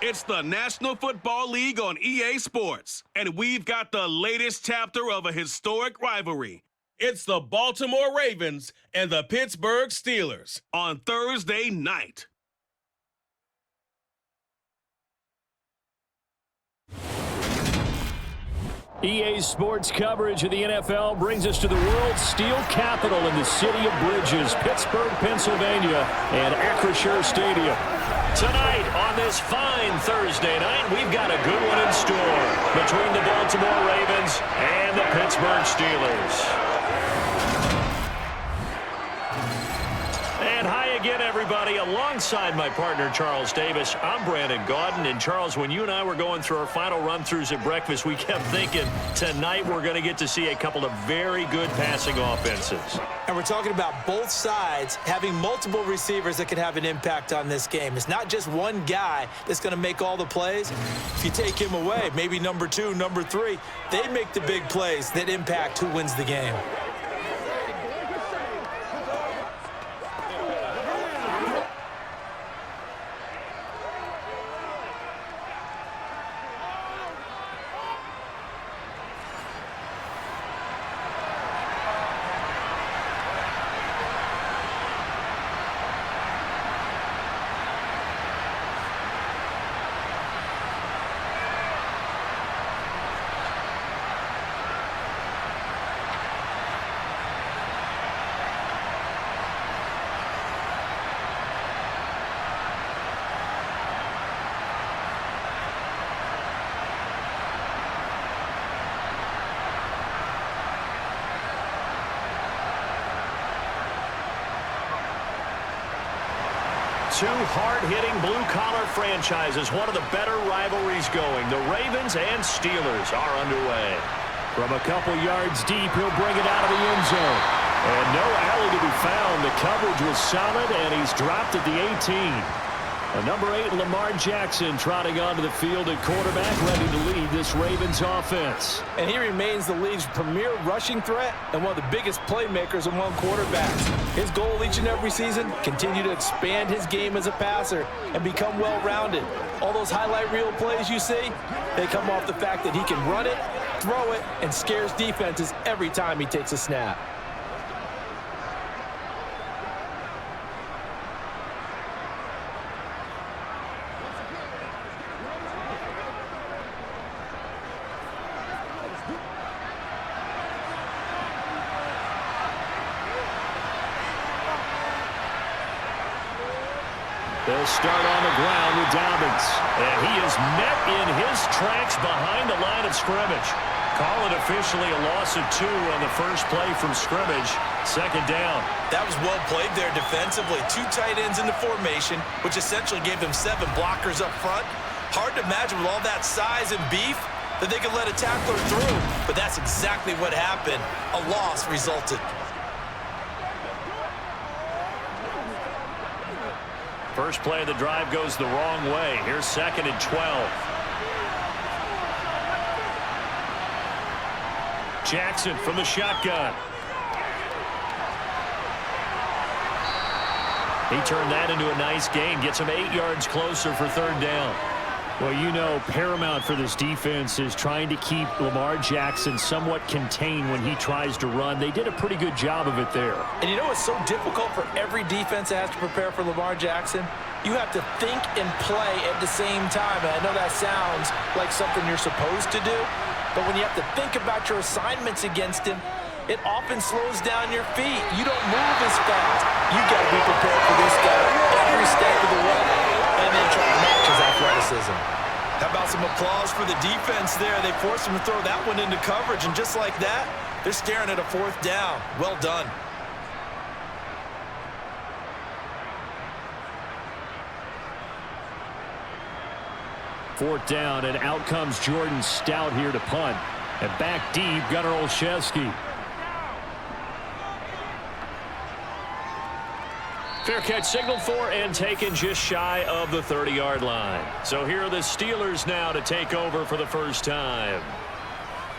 It's the National Football League on EA Sports, and we've got the latest chapter of a historic rivalry. It's the Baltimore Ravens and the Pittsburgh Steelers on Thursday night. EA Sports coverage of the NFL brings us to the world's steel capital in the city of bridges, Pittsburgh, Pennsylvania, and Acrisure Stadium. Tonight, on this fine Thursday night, we've got a good one in store between the Baltimore Ravens and the Pittsburgh Steelers. And hi again, everybody. Alongside my partner, Charles Davis, I'm Brandon Gaudin. And Charles, when you and I were going through our final run-throughs at breakfast, we kept thinking tonight we're going to get to see a couple of very good passing offenses. And we're talking about both sides having multiple receivers that can have an impact on this game. It's not just one guy that's going to make all the plays. If you take him away, maybe number 2, number 3, they make the big plays that impact who wins the game. Two hard-hitting blue-collar franchises, one of the better rivalries going. The Ravens and Steelers are underway. From a couple yards deep, he'll bring it out of the end zone. And no alley to be found. The coverage was solid, and he's dropped at the 18. Number 8, Lamar Jackson, trotting onto the field at quarterback, ready to lead this Ravens offense. And he remains the league's premier rushing threat and one of the biggest playmakers among quarterbacks. His goal each and every season, continue to expand his game as a passer and become well-rounded. All those highlight reel plays you see, they come off the fact that he can run it, throw it, and scares defenses every time he takes a snap. They'll start on the ground with Dobbins. And he is met in his tracks behind the line of scrimmage. Call it officially a loss of 2 on the first play from scrimmage. Second down. That was well played there defensively. 2 tight ends in the formation, which essentially gave them 7 blockers up front. Hard to imagine with all that size and beef that they could let a tackler through. But that's exactly what happened. A loss resulted. First play of the drive goes the wrong way. Here's 2nd and 12. Jackson from the shotgun. He turned that into a nice gain. Gets him 8 yards closer for 3rd down. Well, you know, paramount for this defense is trying to keep Lamar Jackson somewhat contained when he tries to run. They did a pretty good job of it there. And you know it's so difficult for every defense that has to prepare for Lamar Jackson? You have to think and play at the same time. And I know that sounds like something you're supposed to do, but when you have to think about your assignments against him, it often slows down your feet. You don't move as fast. You got to be prepared for this guy every step of the way and then try to match his athleticism. How about some applause for the defense there? They forced him to throw that one into coverage, and just like that, they're staring at a 4th down. Well done. Fourth down, and out comes Jordan Stout here to punt. And back deep, Gunnar Olszewski. Fair catch signaled for and taken just shy of the 30-yard line. So here are the Steelers now to take over for the first time.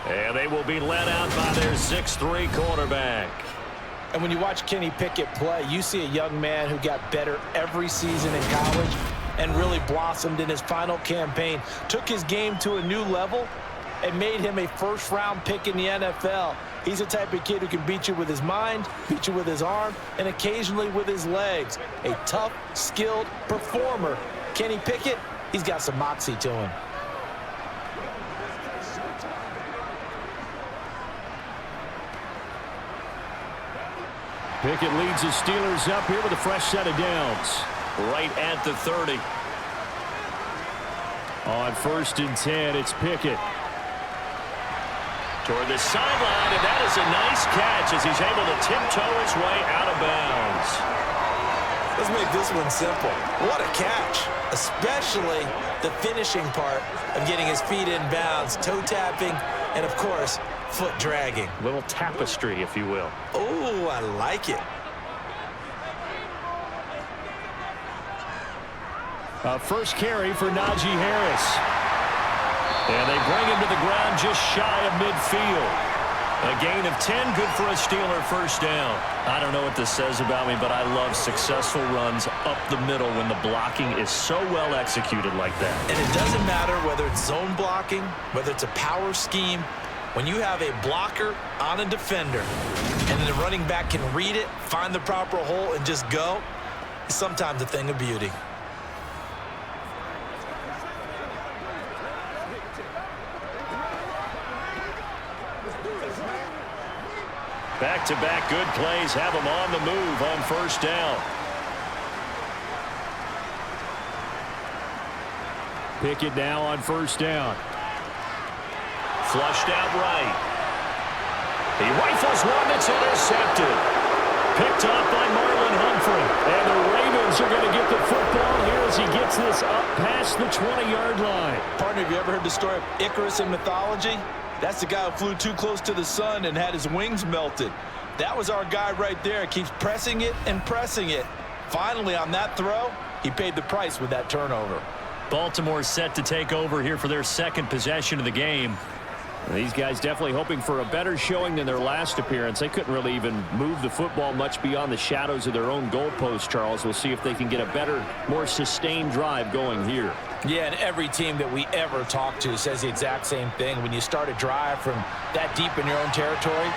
And they will be led out by their 6'3" quarterback. And when you watch Kenny Pickett play, you see a young man who got better every season in college. and really blossomed in his final campaign. Took his game to a new level and made him a first-round pick in the NFL. He's the type of kid who can beat you with his mind, beat you with his arm, and occasionally with his legs. A tough, skilled performer. Kenny Pickett, he's got some moxie to him. Pickett leads the Steelers up here with a fresh set of downs. Right at the 30. On 1st and 10, it's Pickett. Toward the sideline, and that is a nice catch as he's able to tiptoe his way out of bounds. Let's make this one simple. What a catch, especially the finishing part of getting his feet in bounds, toe tapping, and of course, foot dragging. Little tapestry, if you will. Oh, I like it. First carry for Najee Harris. And they bring him to the ground just shy of midfield. A gain of 10, good for a Steeler first down. I don't know what this says about me, but I love successful runs up the middle when the blocking is so well executed like that. And it doesn't matter whether it's zone blocking, whether it's a power scheme. When you have a blocker on a defender and then the running back can read it, find the proper hole, and just go, it's sometimes a thing of beauty. Back-to-back good plays have him on the move on first down. Pickett now on first down. Flushed out right. He rifles one that's intercepted. Picked up by Marlon Humphrey. And the Ravens are going to get the football here as he gets this up past the 20-yard line. Partner, have you ever heard the story of Icarus in mythology? That's the guy who flew too close to the sun and had his wings melted. That was our guy right there. Keeps pressing it and pressing it. Finally, on that throw, he paid the price with that turnover. Baltimore set to take over here for their second possession of the game. These guys definitely hoping for a better showing than their last appearance. They couldn't really even move the football much beyond the shadows of their own goalpost, Charles. We'll see if they can get a better, more sustained drive going here. Yeah, and every team that we ever talk to says the exact same thing. When you start a drive from that deep in your own territory,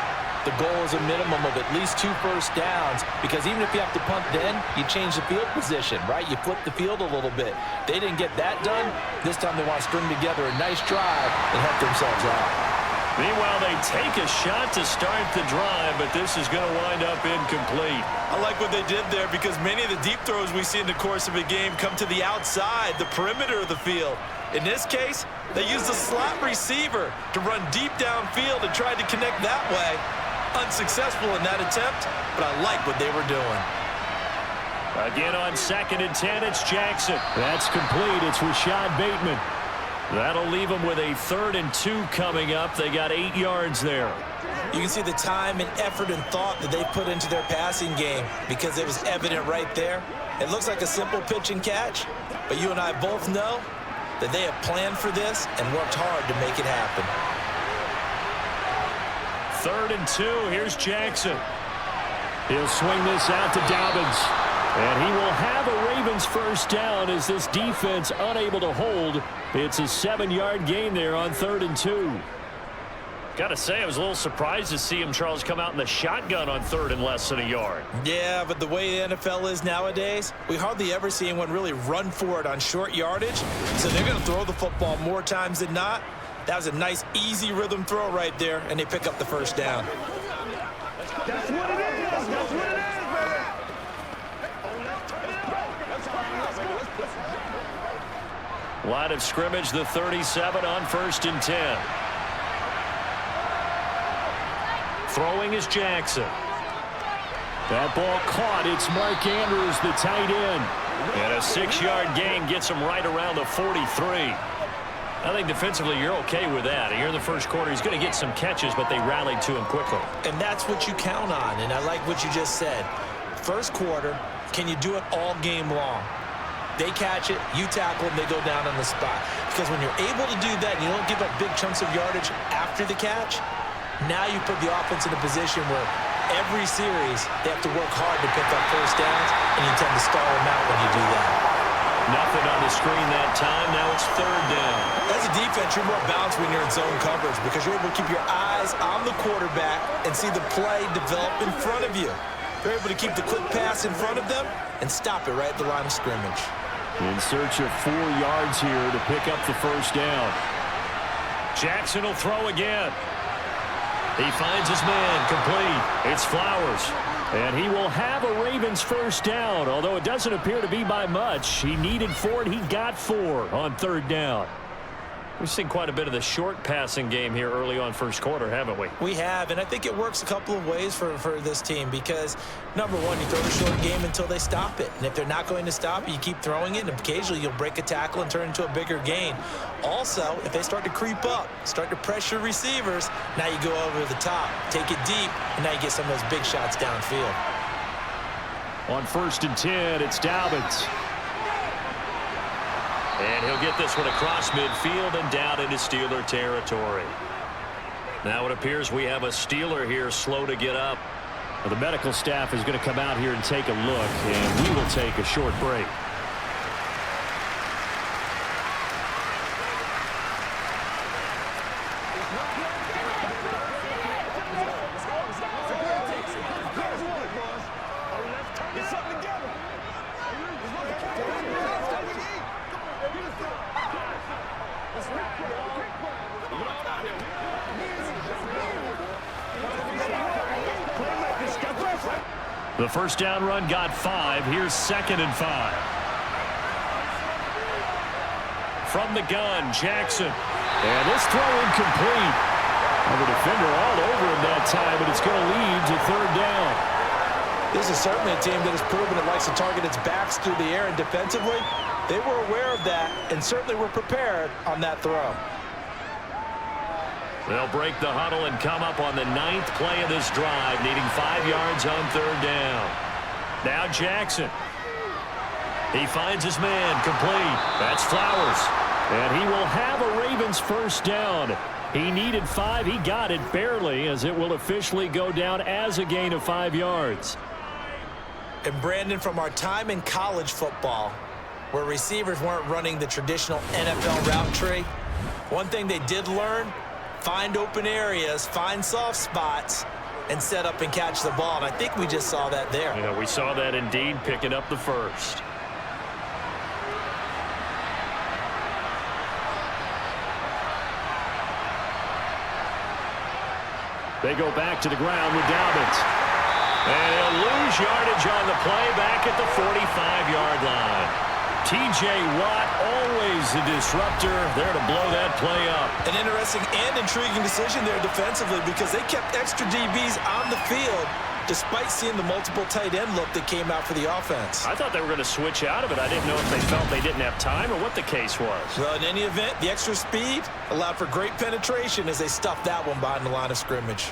the goal is a minimum of at least 2 first downs, because even if you have to punt then, you change the field position, right? You flip the field a little bit. They didn't get that done. This time they want to string together a nice drive and help themselves out. Meanwhile, they take a shot to start the drive, but this is going to wind up incomplete. I like what they did there, because many of the deep throws we see in the course of a game come to the outside, the perimeter of the field. In this case, they used the slot receiver to run deep downfield and tried to connect that way. Unsuccessful in that attempt, but I like what they were doing. Again on 2nd and 10, it's Jackson. That's complete. It's Rashad Bateman. That'll leave them with a 3rd and 2 coming up. They got 8 yards there. You can see the time and effort and thought that they put into their passing game, because it was evident right there. It looks like a simple pitch and catch, but you and I both know that they have planned for this and worked hard to make it happen. 3rd and 2. Here's Jackson. He'll swing this out to Dobbins. And he will have a Ravens first down as this defense unable to hold. It's a 7-yard gain there on 3rd and 2. Got to say, I was a little surprised to see him, Charles, come out in the shotgun on 3rd and less than a yard. Yeah, but the way the NFL is nowadays, we hardly ever see anyone really run for it on short yardage. So they're going to throw the football more times than not. That was a nice, easy rhythm throw right there, and they pick up the first down. That's what it is. That's what it is, baby. Line of scrimmage, the 37 on 1st and 10. Throwing is Jackson. That ball caught. It's Mark Andrews, the tight end. And a 6-yard gain gets him right around the 43. I think defensively you're okay with that. Here in the first quarter, he's going to get some catches, but they rallied to him quickly. And that's what you count on, and I like what you just said. First quarter, can you do it all game long? They catch it, you tackle them, they go down on the spot. Because when you're able to do that and you don't give up big chunks of yardage after the catch, now you put the offense in a position where every series they have to work hard to pick up first downs, and you tend to stall them out when you do that. Nothing on the screen that time. Now it's third down. As a defense, you're more balanced when you're in zone coverage because you're able to keep your eyes on the quarterback and see the play develop in front of you. You're able to keep the quick pass in front of them and stop it right at the line of scrimmage. In search of 4 yards here to pick up the first down. Jackson will throw again. He finds his man complete. It's Flowers. And he will have a Ravens first down, although it doesn't appear to be by much. He needed 4, and he got 4 on third down. We've seen quite a bit of the short passing game here early on first quarter, haven't we? We have, and I think it works a couple of ways for this team because, number one, you throw the short game until they stop it. And if they're not going to stop it, you keep throwing it, and occasionally you'll break a tackle and turn it into a bigger gain. Also, if they start to creep up, start to pressure receivers, now you go over the top, take it deep, and now you get some of those big shots downfield. On 1st and 10, it's Dobbins. And he'll get this one across midfield and down into Steeler territory. Now it appears we have a Steeler here slow to get up. Well, the medical staff is going to come out here and take a look, and we will take a short break. The first down run got 5. Here's 2nd and 5. From the gun, Jackson. And this throw incomplete. And the defender all over him that time, but it's going to lead to third down. This is certainly a team that has proven it likes to target its backs through the air and defensively. They were aware of that and certainly were prepared on that throw. They'll break the huddle and come up on the 9th play of this drive, needing 5 yards on third down. Now Jackson. He finds his man complete. That's Flowers. And he will have a Ravens first down. He needed 5. He got it barely, as it will officially go down as a gain of 5 yards. And Brandon, from our time in college football, where receivers weren't running the traditional NFL route tree, one thing they did learn: find open areas, find soft spots, and set up and catch the ball. And I think we just saw that there. Yeah, we saw that indeed, picking up the first. They go back to the ground with Dobbins. And he'll lose yardage on the play back at the 45-yard line. T.J. Watt, always a disruptor, there to blow that play up. An interesting and intriguing decision there defensively because they kept extra DBs on the field despite seeing the multiple tight end look that came out for the offense. I thought they were going to switch out of it. I didn't know if they felt they didn't have time or what the case was. Well, in any event, the extra speed allowed for great penetration as they stuffed that one behind the line of scrimmage.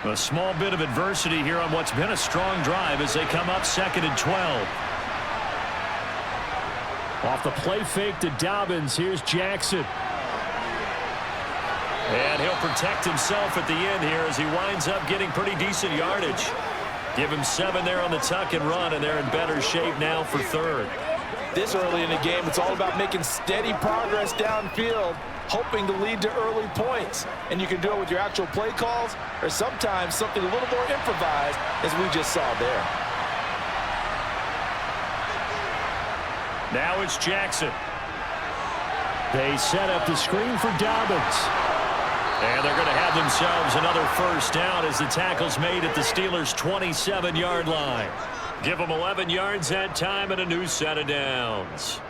A small bit of adversity here on what's been a strong drive as they come up 2nd and 12. Off the play fake to Dobbins, here's Jackson. And he'll protect himself at the end here as he winds up getting pretty decent yardage. Give him 7 there on the tuck and run, and they're in better shape now for third. This early in the game, it's all about making steady progress downfield, hoping to lead to early points. And you can do it with your actual play calls or sometimes something a little more improvised, as we just saw there. Now it's Jackson. They set up the screen for Dobbins. And they're going to have themselves another first down as the tackle's made at the Steelers' 27-yard line. Give them 11 yards that time and a new set of downs.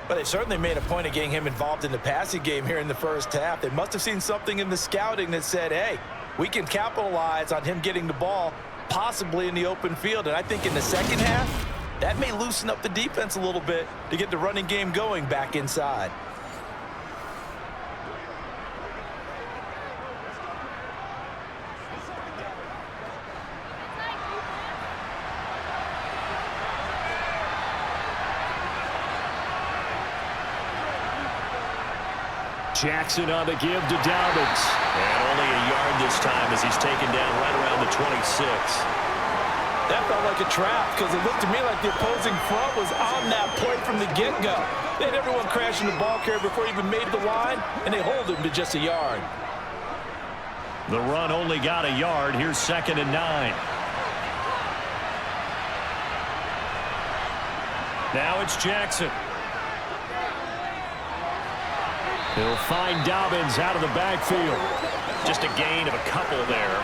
But they certainly made a point of getting him involved in the passing game here in the first half. They must have seen something in the scouting that said, hey, we can capitalize on him getting the ball possibly in the open field. And I think in the second half, that may loosen up the defense a little bit to get the running game going back inside. Jackson on the give to Dobbins. And only a yard this time as he's taken down right around the 26. That felt like a trap because it looked to me like the opposing front was on that play from the get-go. They had everyone crashing the ball carrier before he even made the line, and they hold him to just a yard. The run only got a yard. Here's 2nd and 9. Now it's Jackson. He'll find Dobbins out of the backfield. Just a gain of a couple there.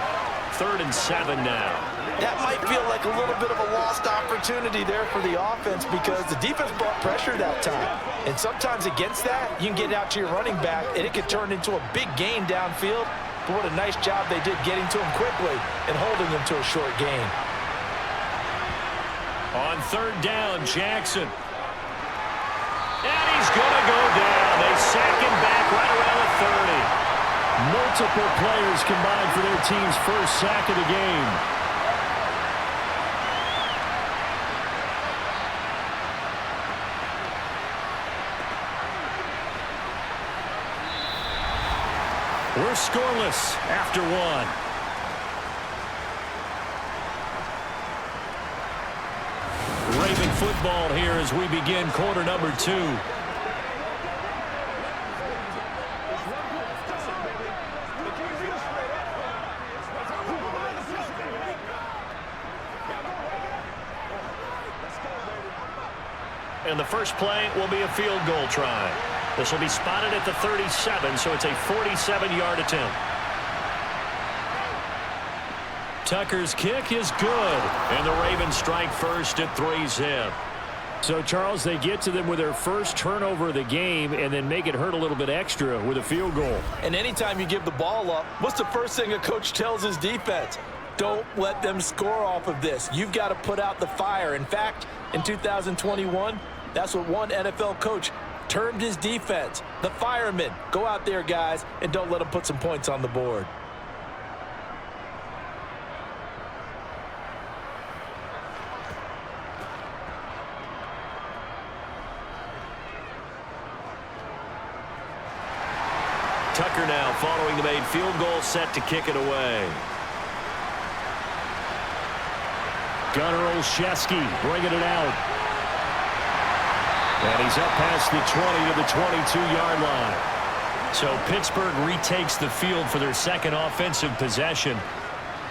3rd and 7 now. That might feel like a little bit of a lost opportunity there for the offense because the defense brought pressure that time. And sometimes against that, you can get out to your running back, and it could turn into a big gain downfield. But what a nice job they did getting to him quickly and holding him to a short gain. On 3rd down, Jackson. And he's going to go down. They sack him back right around the 30. Multiple players combined for their team's first sack of the game. We're scoreless after 1. Raven football here as we begin quarter number 2. And the first play will be a field goal try. This will be spotted at the 37, so it's a 47-yard attempt. Tucker's kick is good, and the Ravens strike first at 3-zip. So, Charles, they get to them with their first turnover of the game and then make it hurt a little bit extra with a field goal. And anytime you give the ball up, what's the first thing a coach tells his defense? Don't let them score off of this. You've got to put out the fire. In fact, in 2021, that's what one NFL coach termed his defense. The firemen. Go out there, guys, and don't let them put some points on the board. Tucker now following the made field goal, set to kick it away. Gunnar Olszewski bringing it out. And he's up past the 20 to the 22-yard line. So Pittsburgh retakes the field for their second offensive possession.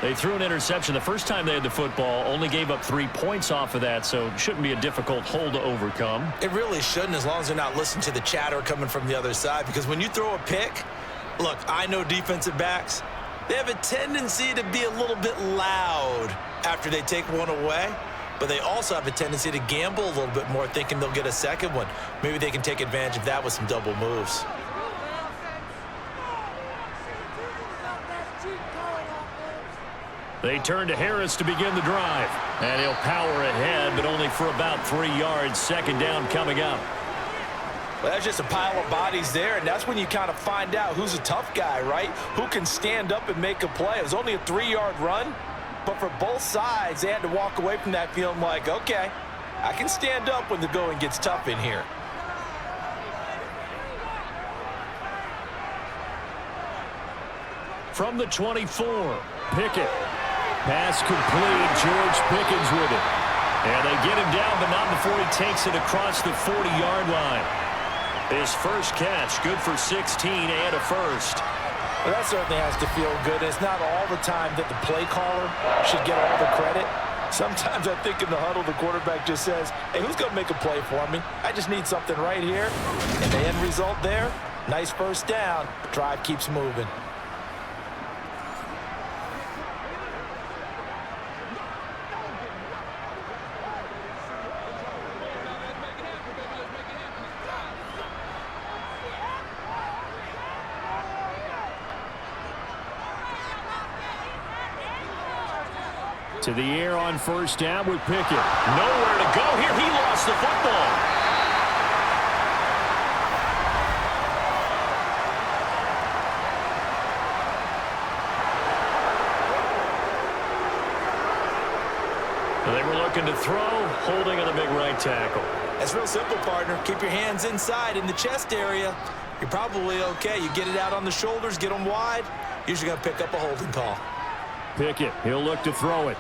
They threw an interception the first time they had the football, only gave up 3 points off of that, so it shouldn't be a difficult hole to overcome. It really shouldn't, as long as they're not listening to the chatter coming from the other side, because when you throw a pick, look, I know defensive backs, they have a tendency to be a little bit loud after they take one away, but they also have a tendency to gamble a little bit more, thinking they'll get a second one. Maybe they can take advantage of that with some double moves. They turn to Harris to begin the drive. And he'll power ahead, but only for about 3 yards. 2nd down coming up. Well, that's just a pile of bodies there, and that's when you kind of find out who's a tough guy, right? Who can stand up and make a play. It was only a 3-yard run, but for both sides, they had to walk away from that feeling like, okay, I can stand up when the going gets tough in here. From the 24, Pickett. Pass complete. George Pickens with it. And they get him down, but not before he takes it across the 40-yard line. His first catch, good for 16 and a first. Well, that certainly has to feel good. It's not all the time that the play caller should get all the credit. Sometimes I think in the huddle, the quarterback just says, hey, who's going to make a play for me? I just need something right here. And the end result there, nice first down. Drive keeps moving. To the air on first down with Pickett. Nowhere to go here. He lost the football. They were looking to throw, holding on the big right tackle. That's real simple, partner. Keep your hands inside in the chest area. You're probably okay. You get it out on the shoulders, get them wide. Usually going to pick up a holding call. Pickett, he'll look to throw it.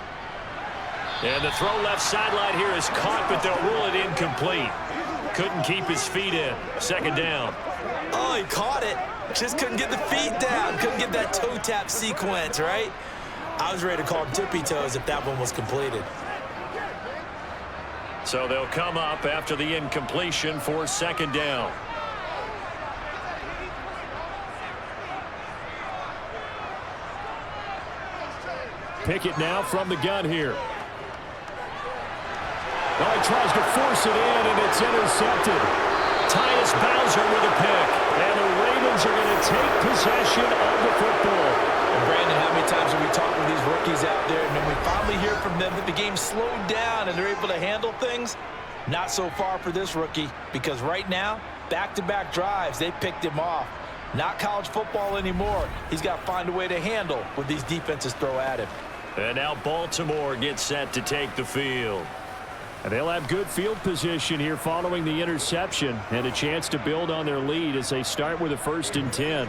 And the throw left sideline here is caught, but they'll rule it incomplete. Couldn't keep his feet in. Second down. Oh, he caught it. Just couldn't get the feet down. Couldn't get that toe tap sequence, right? I was ready to call him tippy toes if that one was completed. So they'll come up after the incompletion for second down. Pickett now from the gun here. Oh, he tries to force it in, and it's intercepted. Tyus Bowser with a pick. And the Ravens are going to take possession of the football. And Brandon, how many times have we talked with these rookies out there, and then we finally hear from them that the game slowed down and they're able to handle things? Not so far for this rookie, because right now, back-to-back drives, they picked him off. Not college football anymore. He's got to find a way to handle what these defenses throw at him. And now Baltimore gets set to take the field. And they'll have good field position here following the interception and a chance to build on their lead as they start with a 1st and 10.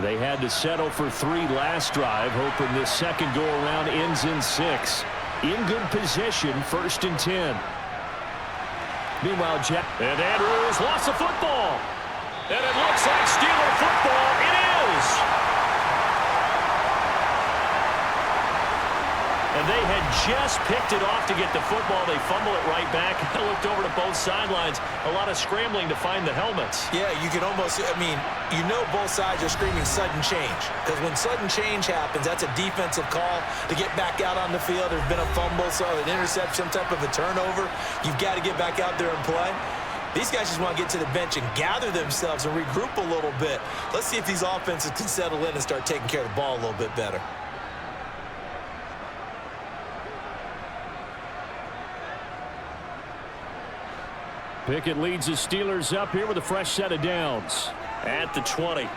They had to settle for 3 last drive, hoping this second go-around ends in 6. In good position, 1st and 10. Meanwhile, and Andrews lost the football. And it looks like Steeler football. It is. And they had just picked it off to get the football. They fumble it right back. I looked over to both sidelines. A lot of scrambling to find the helmets. Yeah, you can almost, you know both sides are screaming sudden change. Because when sudden change happens, that's a defensive call to get back out on the field. There's been a fumble, so an interception, some type of a turnover. You've got to get back out there and play. These guys just want to get to the bench and gather themselves and regroup a little bit. Let's see if these offenses can settle in and start taking care of the ball a little bit better. Pickett leads the Steelers up here with a fresh set of downs at the 20.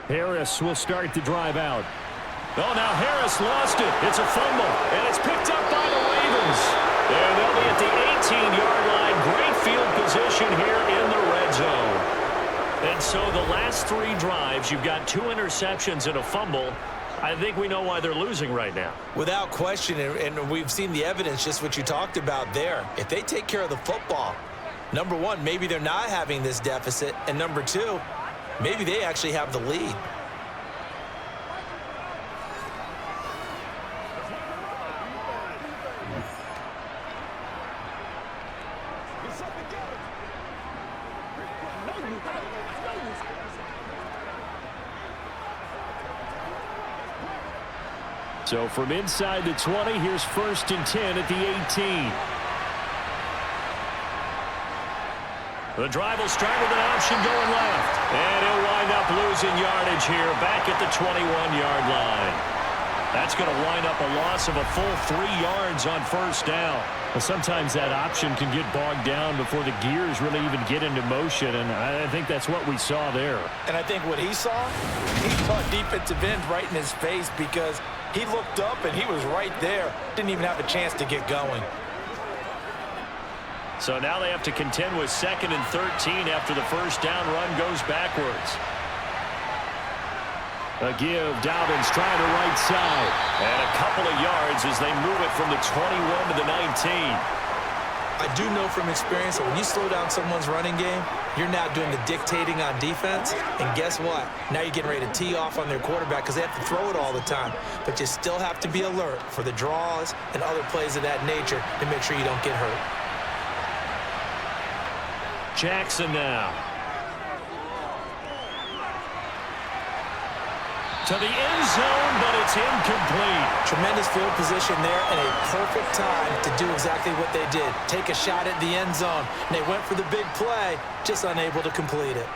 Harris will start the drive out. Oh, now Harris lost it. It's a fumble, and it's picked up by the Ravens. And they'll be at the 18-yard line. Great field position here in the red zone. And so the last 3 drives, you've got 2 interceptions and a fumble. I think we know why they're losing right now. Without question, and we've seen the evidence, just what you talked about there. If they take care of the football, number 1, maybe they're not having this deficit, and number 2, maybe they actually have the lead. So from inside the 20, here's 1st and 10 at the 18. The drive will start with an option going left. And he'll wind up losing yardage here back at the 21-yard line. That's going to wind up a loss of a full 3 yards on 1st down. Well, sometimes that option can get bogged down before the gears really even get into motion, and I think that's what we saw there. And I think what he saw defensive end right in his face, because he looked up and he was right there. Didn't even have a chance to get going. So now they have to contend with 2nd and 13 after the 1st down run goes backwards. A give, Dobbins trying to right side. And a couple of yards as they move it from the 21 to the 19. I do know from experience that when you slow down someone's running game, you're now doing the dictating on defense. And guess what? Now you're getting ready to tee off on their quarterback because they have to throw it all the time. But you still have to be alert for the draws and other plays of that nature to make sure you don't get hurt. Jackson now. To the end zone, but it's incomplete. Tremendous field position there and a perfect time to do exactly what they did. Take a shot at the end zone. And they went for the big play, just unable to complete it.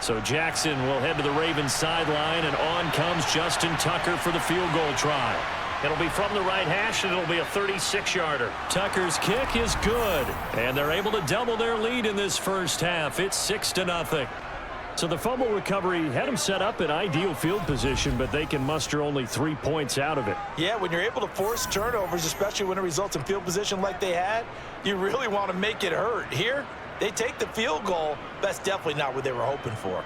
So Jackson will head to the Ravens sideline, and on comes Justin Tucker for the field goal try. It'll be from the right hash, and it'll be a 36-yarder. Tucker's kick is good, and they're able to double their lead in this 1st half. It's 6-0. So the fumble recovery had them set up in ideal field position, but they can muster only 3 points out of it. Yeah, when you're able to force turnovers, especially when it results in field position like they had, you really want to make it hurt. Here, they take the field goal. That's definitely not what they were hoping for.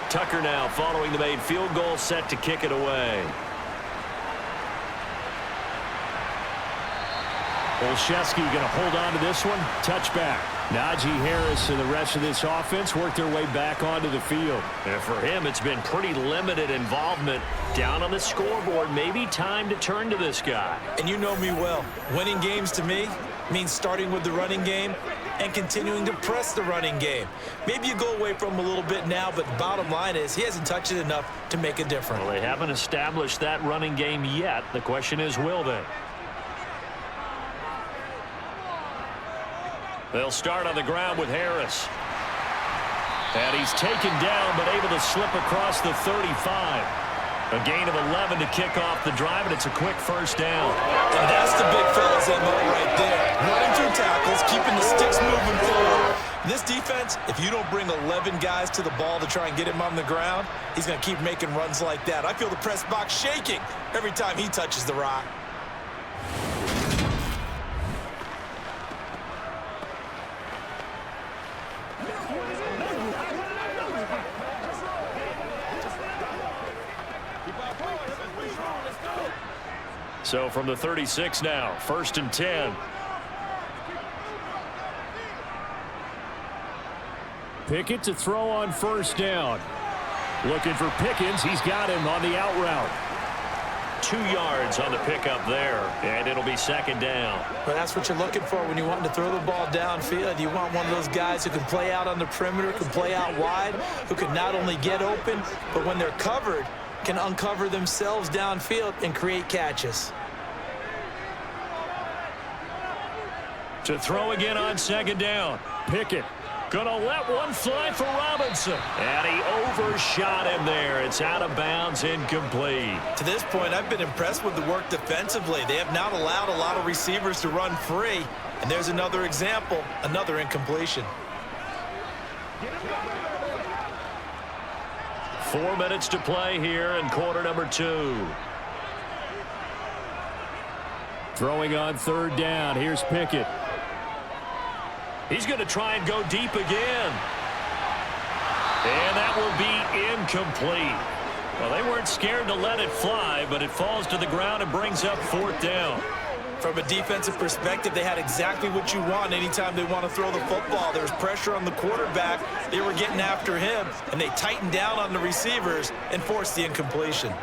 Tucker now following the made field goal, set to kick it away. Olszewski going to hold on to this one. Touchback. Najee Harris and the rest of this offense work their way back onto the field. And for him, it's been pretty limited involvement down on the scoreboard. Maybe time to turn to this guy. And you know me well. Winning games to me means starting with the running game and continuing to press the running game. Maybe you go away from him a little bit now, but the bottom line is he hasn't touched it enough to make a difference. Well, they haven't established that running game yet. The question is, will they? They'll start on the ground with Harris. And he's taken down, but able to slip across the 35. A gain of 11 to kick off the drive, and it's a quick first down. And that's the big fella's MO right there. Running through tackles, keeping the sticks moving forward. This defense, if you don't bring 11 guys to the ball to try and get him on the ground, he's going to keep making runs like that. I feel the press box shaking every time he touches the rock. So from the 36 now, 1st and 10. Pickett to throw on first down. Looking for Pickens. He's got him on the out route. 2 yards on the pickup there, and it'll be second down. Well, that's what you're looking for when you want to throw the ball downfield. You want one of those guys who can play out on the perimeter, can play out wide, who can not only get open, but when they're covered, can uncover themselves downfield and create catches. To throw again on second down. Pickett gonna let one fly for Robinson. And he overshot him there. It's out of bounds, incomplete. To this point, I've been impressed with the work defensively. They have not allowed a lot of receivers to run free. And there's another example, another incompletion. 4 minutes to play here in quarter number 2. Throwing on third down. Here's Pickett. He's going to try and go deep again. And that will be incomplete. Well, they weren't scared to let it fly, but it falls to the ground and brings up 4th down. From a defensive perspective, they had exactly what you want anytime they want to throw the football. There was pressure on the quarterback. They were getting after him, and they tightened down on the receivers and forced the incompletion.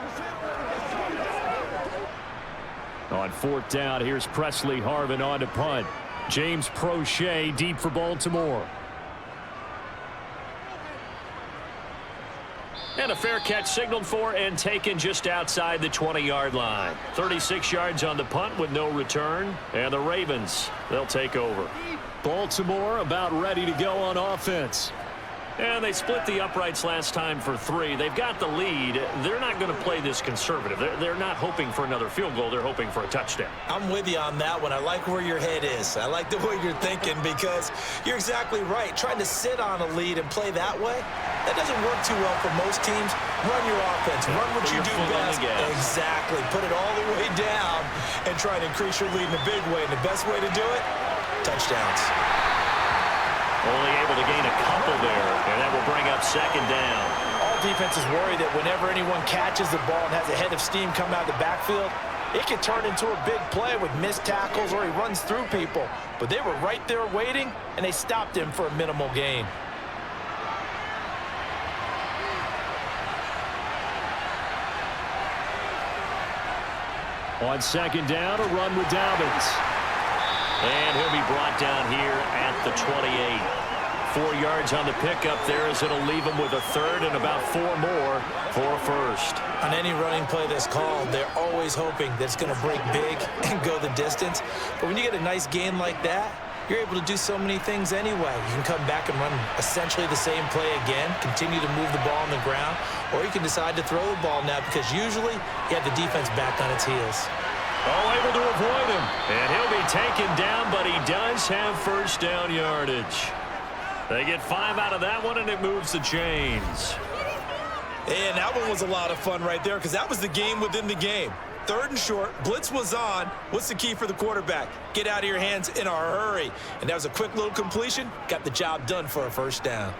On 4th down, here's Presley Harvin on to punt. James Prochet deep for Baltimore. And a fair catch signaled for and taken just outside the 20-yard line. 36 yards on the punt with no return. And the Ravens, they'll take over. Baltimore about ready to go on offense. And they split the uprights last time for 3. They've got the lead. They're not going to play this conservative. They're not hoping for another field goal. They're hoping for a touchdown. I'm with you on that one. I like where your head is. I like the way you're thinking because you're exactly right. Trying to sit on a lead and play that way, that doesn't work too well for most teams. Run your offense. Run what you do best. Exactly. Put it all the way down and try to increase your lead in a big way. And the best way to do it, touchdowns. Only able to gain a couple there, and that will bring up second down. All defenses worry that whenever anyone catches the ball and has a head of steam come out of the backfield, it can turn into a big play with missed tackles or he runs through people. But they were right there waiting, and they stopped him for a minimal gain. On second down, a run with Dobbins. And he'll be brought down here at the 28. 4 yards on the pickup there as it'll leave him with a third and about 4 more for a first. On any running play that's called, they're always hoping that it's going to break big and go the distance. But when you get a nice gain like that, you're able to do so many things anyway. You can come back and run essentially the same play again, continue to move the ball on the ground, or you can decide to throw the ball now because usually you have the defense back on its heels. Oh, able to avoid him. And he'll be taken down, but he does have first down yardage. They get 5 out of that one, and it moves the chains. And that one was a lot of fun right there because that was the game within the game. 3rd and short, blitz was on. What's the key for the quarterback? Get out of your hands in a hurry. And that was a quick little completion. Got the job done for a first down.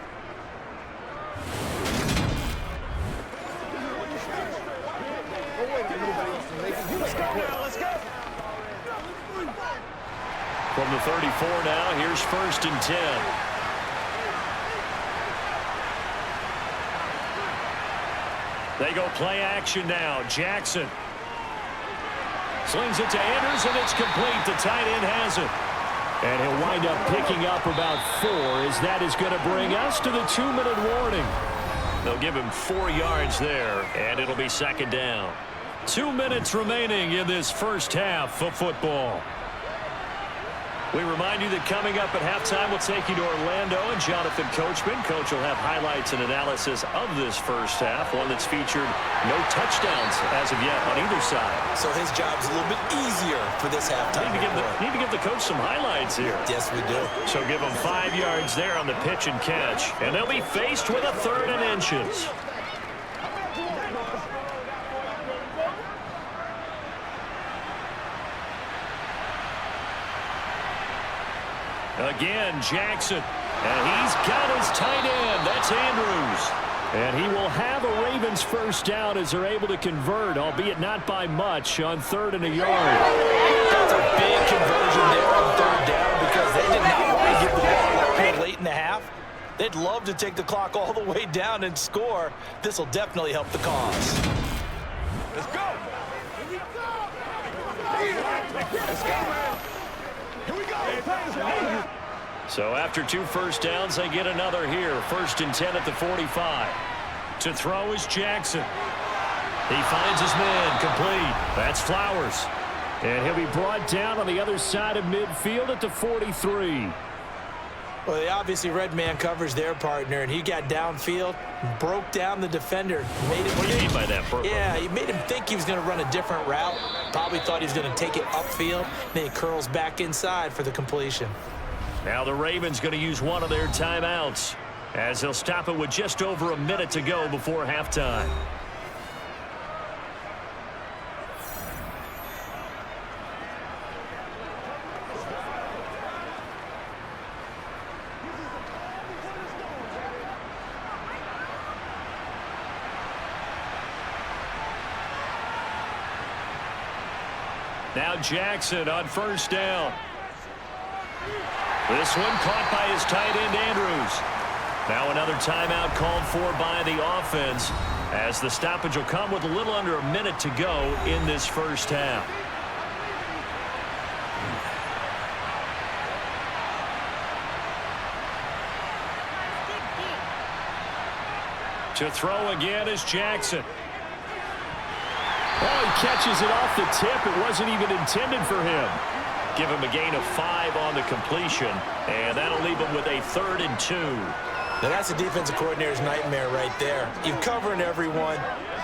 Let's go. From the 34 now, here's 1st and 10. They go play action now. Jackson slings it to Andrews, and it's complete. The tight end has it. And he'll wind up picking up about 4, as that is going to bring us to the 2-minute warning. They'll give him 4 yards there, and it'll be 2nd down. 2 minutes remaining in this first half of football. We remind you that coming up at halftime, we'll take you to Orlando and Jonathan Coachman. Coach will have highlights and analysis of this first half, one that's featured no touchdowns as of yet on either side. So his job's a little bit easier for this halftime. Need to give the coach some highlights here. Yes, we do. So give him 5 yards there on the pitch and catch, and they'll be faced with a 3rd and inches. Again, Jackson. And he's got his tight end. That's Andrews. And he will have a Ravens first down as they're able to convert, albeit not by much, on 3rd and a yard. That's a big conversion there on 3rd down because they did not want to give the ball up here late in the half. They'd love to take the clock all the way down and score. This will definitely help the cause. Let's go. Let's go, man. Here we go. So after 2 first downs, they get another here. 1st and 10 at the 45. To throw is Jackson. He finds his man, complete. That's Flowers. And he'll be brought down on the other side of midfield at the 43. Well, they obviously read man coverage their partner, and he got downfield, broke down the defender. Made him what do you mean by that? Yeah, he made him think he was going to run a different route. Probably thought he was going to take it upfield. Then he curls back inside for the completion. Now the Ravens going to use one of their timeouts, as they'll stop it with just over a minute to go before halftime. Now Jackson on 1st down. This one caught by his tight end, Andrews. Now another timeout called for by the offense, as the stoppage will come with a little under a minute to go in this first half. To throw again is Jackson. Oh, he catches it off the tip. It wasn't even intended for him. Give him a gain of 5 on the completion, and that'll leave him with a 3rd and 2. Now that's a defensive coordinator's nightmare right there. You're covering everyone,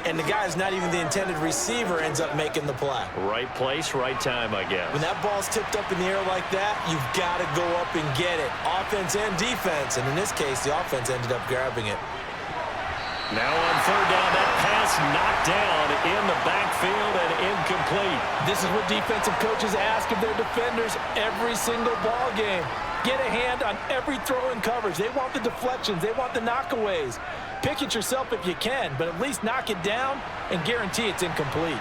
and the guy's not even the intended receiver ends up making the play. Right place, right time, I guess. When that ball's tipped up in the air like that, you've got to go up and get it. Offense and defense, and in this case, the offense ended up grabbing it. Now on 3rd down, that pass knocked down in the backfield and incomplete. This is what defensive coaches ask of their defenders every single ball game. Get a hand on every throw in coverage. They want the deflections. They want the knockaways. Pick it yourself if you can, but at least knock it down and guarantee it's incomplete.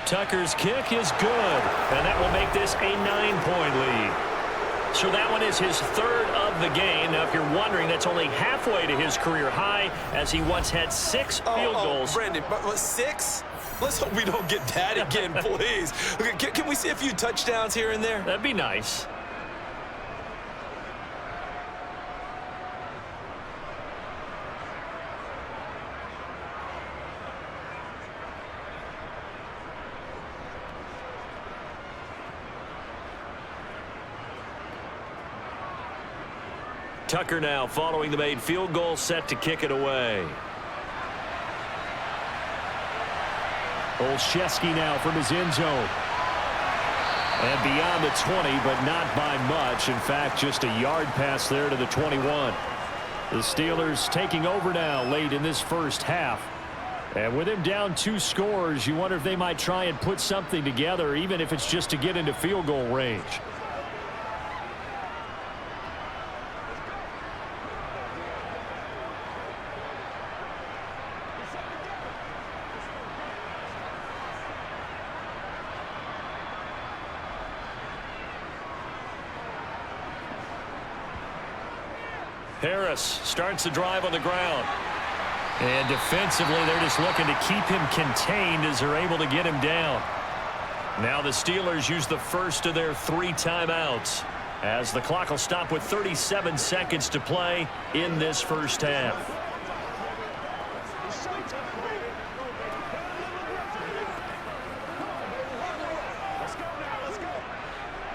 Tucker's kick is good, and that will make this a 9-point lead. So that one is his 3rd of the game. Now, if you're wondering, that's only halfway to his career high, as he once had 6 field goals. Brandon, but 6? Let's hope we don't get that again, please. Okay, can we see a few touchdowns here and there? That'd be nice. Tucker now following the made field goal, set to kick it away. Olszewski now from his end zone. And beyond the 20, but not by much. In fact, just a yard pass there to the 21. The Steelers taking over now late in this first half. And with him down 2 scores, you wonder if they might try and put something together, even if it's just to get into field goal range. Harris starts the drive on the ground. And defensively, they're just looking to keep him contained as they're able to get him down. Now the Steelers use the first of their 3 timeouts, as the clock will stop with 37 seconds to play in this first half.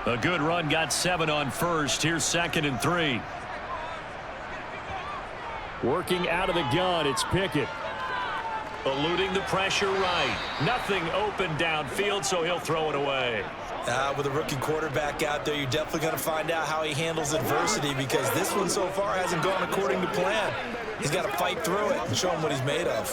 A good run got 7 on first. Here's 2nd and 3. Working out of the gun, it's Pickett. Eluding the pressure right. Nothing open downfield, so he'll throw it away. With a rookie quarterback out there, you're definitely going to find out how he handles adversity, because this one so far hasn't gone according to plan. He's got to fight through it and show him what he's made of.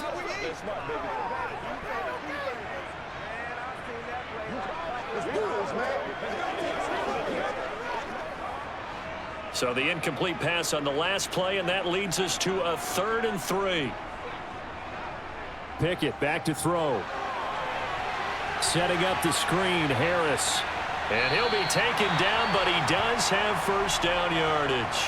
So the incomplete pass on the last play, and that leads us to a 3rd and 3. Pickett back to throw. Setting up the screen, Harris. And he'll be taken down, but he does have first down yardage.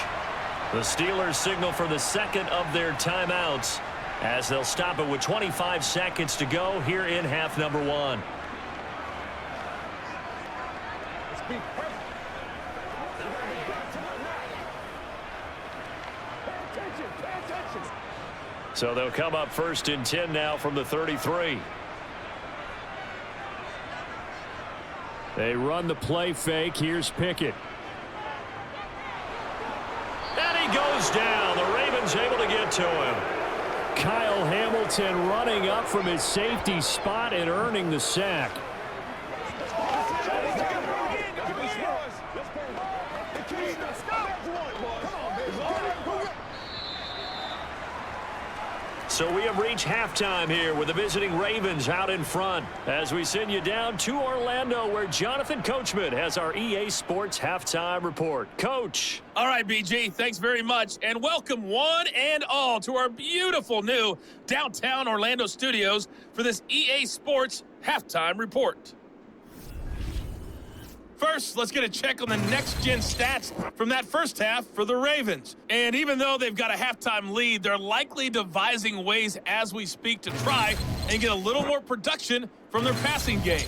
The Steelers signal for the 2nd of their timeouts, as they'll stop it with 25 seconds to go here in half number 1. So they'll come up 1st and 10 now from the 33. They run the play fake. Here's Pickett. And he goes down. The Ravens able to get to him. Kyle Hamilton running up from his safety spot and earning the sack. So we have reached halftime here with the visiting Ravens out in front, as we send you down to Orlando, where Jonathan Coachman has our EA Sports halftime report. Coach. All right, BG, thanks very much, and welcome one and all to our beautiful new downtown Orlando studios for this EA Sports halftime report. First, let's get a check on the next-gen stats from that first half for the Ravens. And even though they've got a halftime lead, they're likely devising ways as we speak to try and get a little more production from their passing game.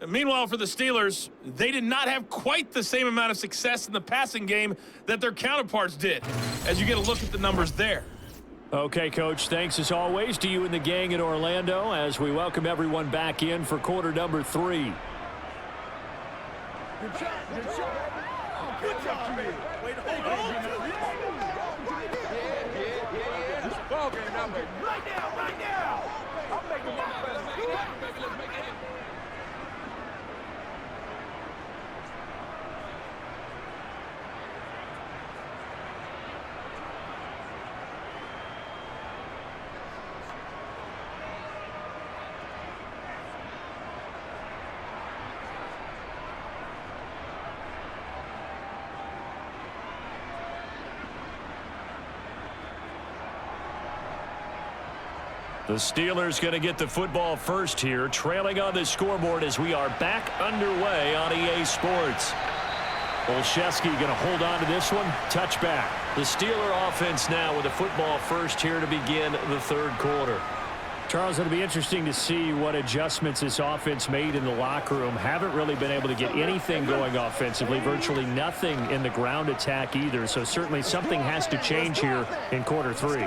And meanwhile, for the Steelers, they did not have quite the same amount of success in the passing game that their counterparts did, as you get a look at the numbers there. Okay, Coach, thanks as always to you and the gang in Orlando as we welcome everyone back in for quarter number 3. Good job, good job. Good job, man. Wait, hold on. This is a ball game now, baby. Right now. I'm making my best. Let's make it. The Steelers going to get the football first here, trailing on the scoreboard as we are back underway on EA Sports. Olszewski going to hold on to this one. Touchback. The Steeler offense now with the football first here to begin the 3rd quarter. Charles, it'll be interesting to see what adjustments this offense made in the locker room. Haven't really been able to get anything going offensively, virtually nothing in the ground attack either. So certainly something has to change here in quarter 3.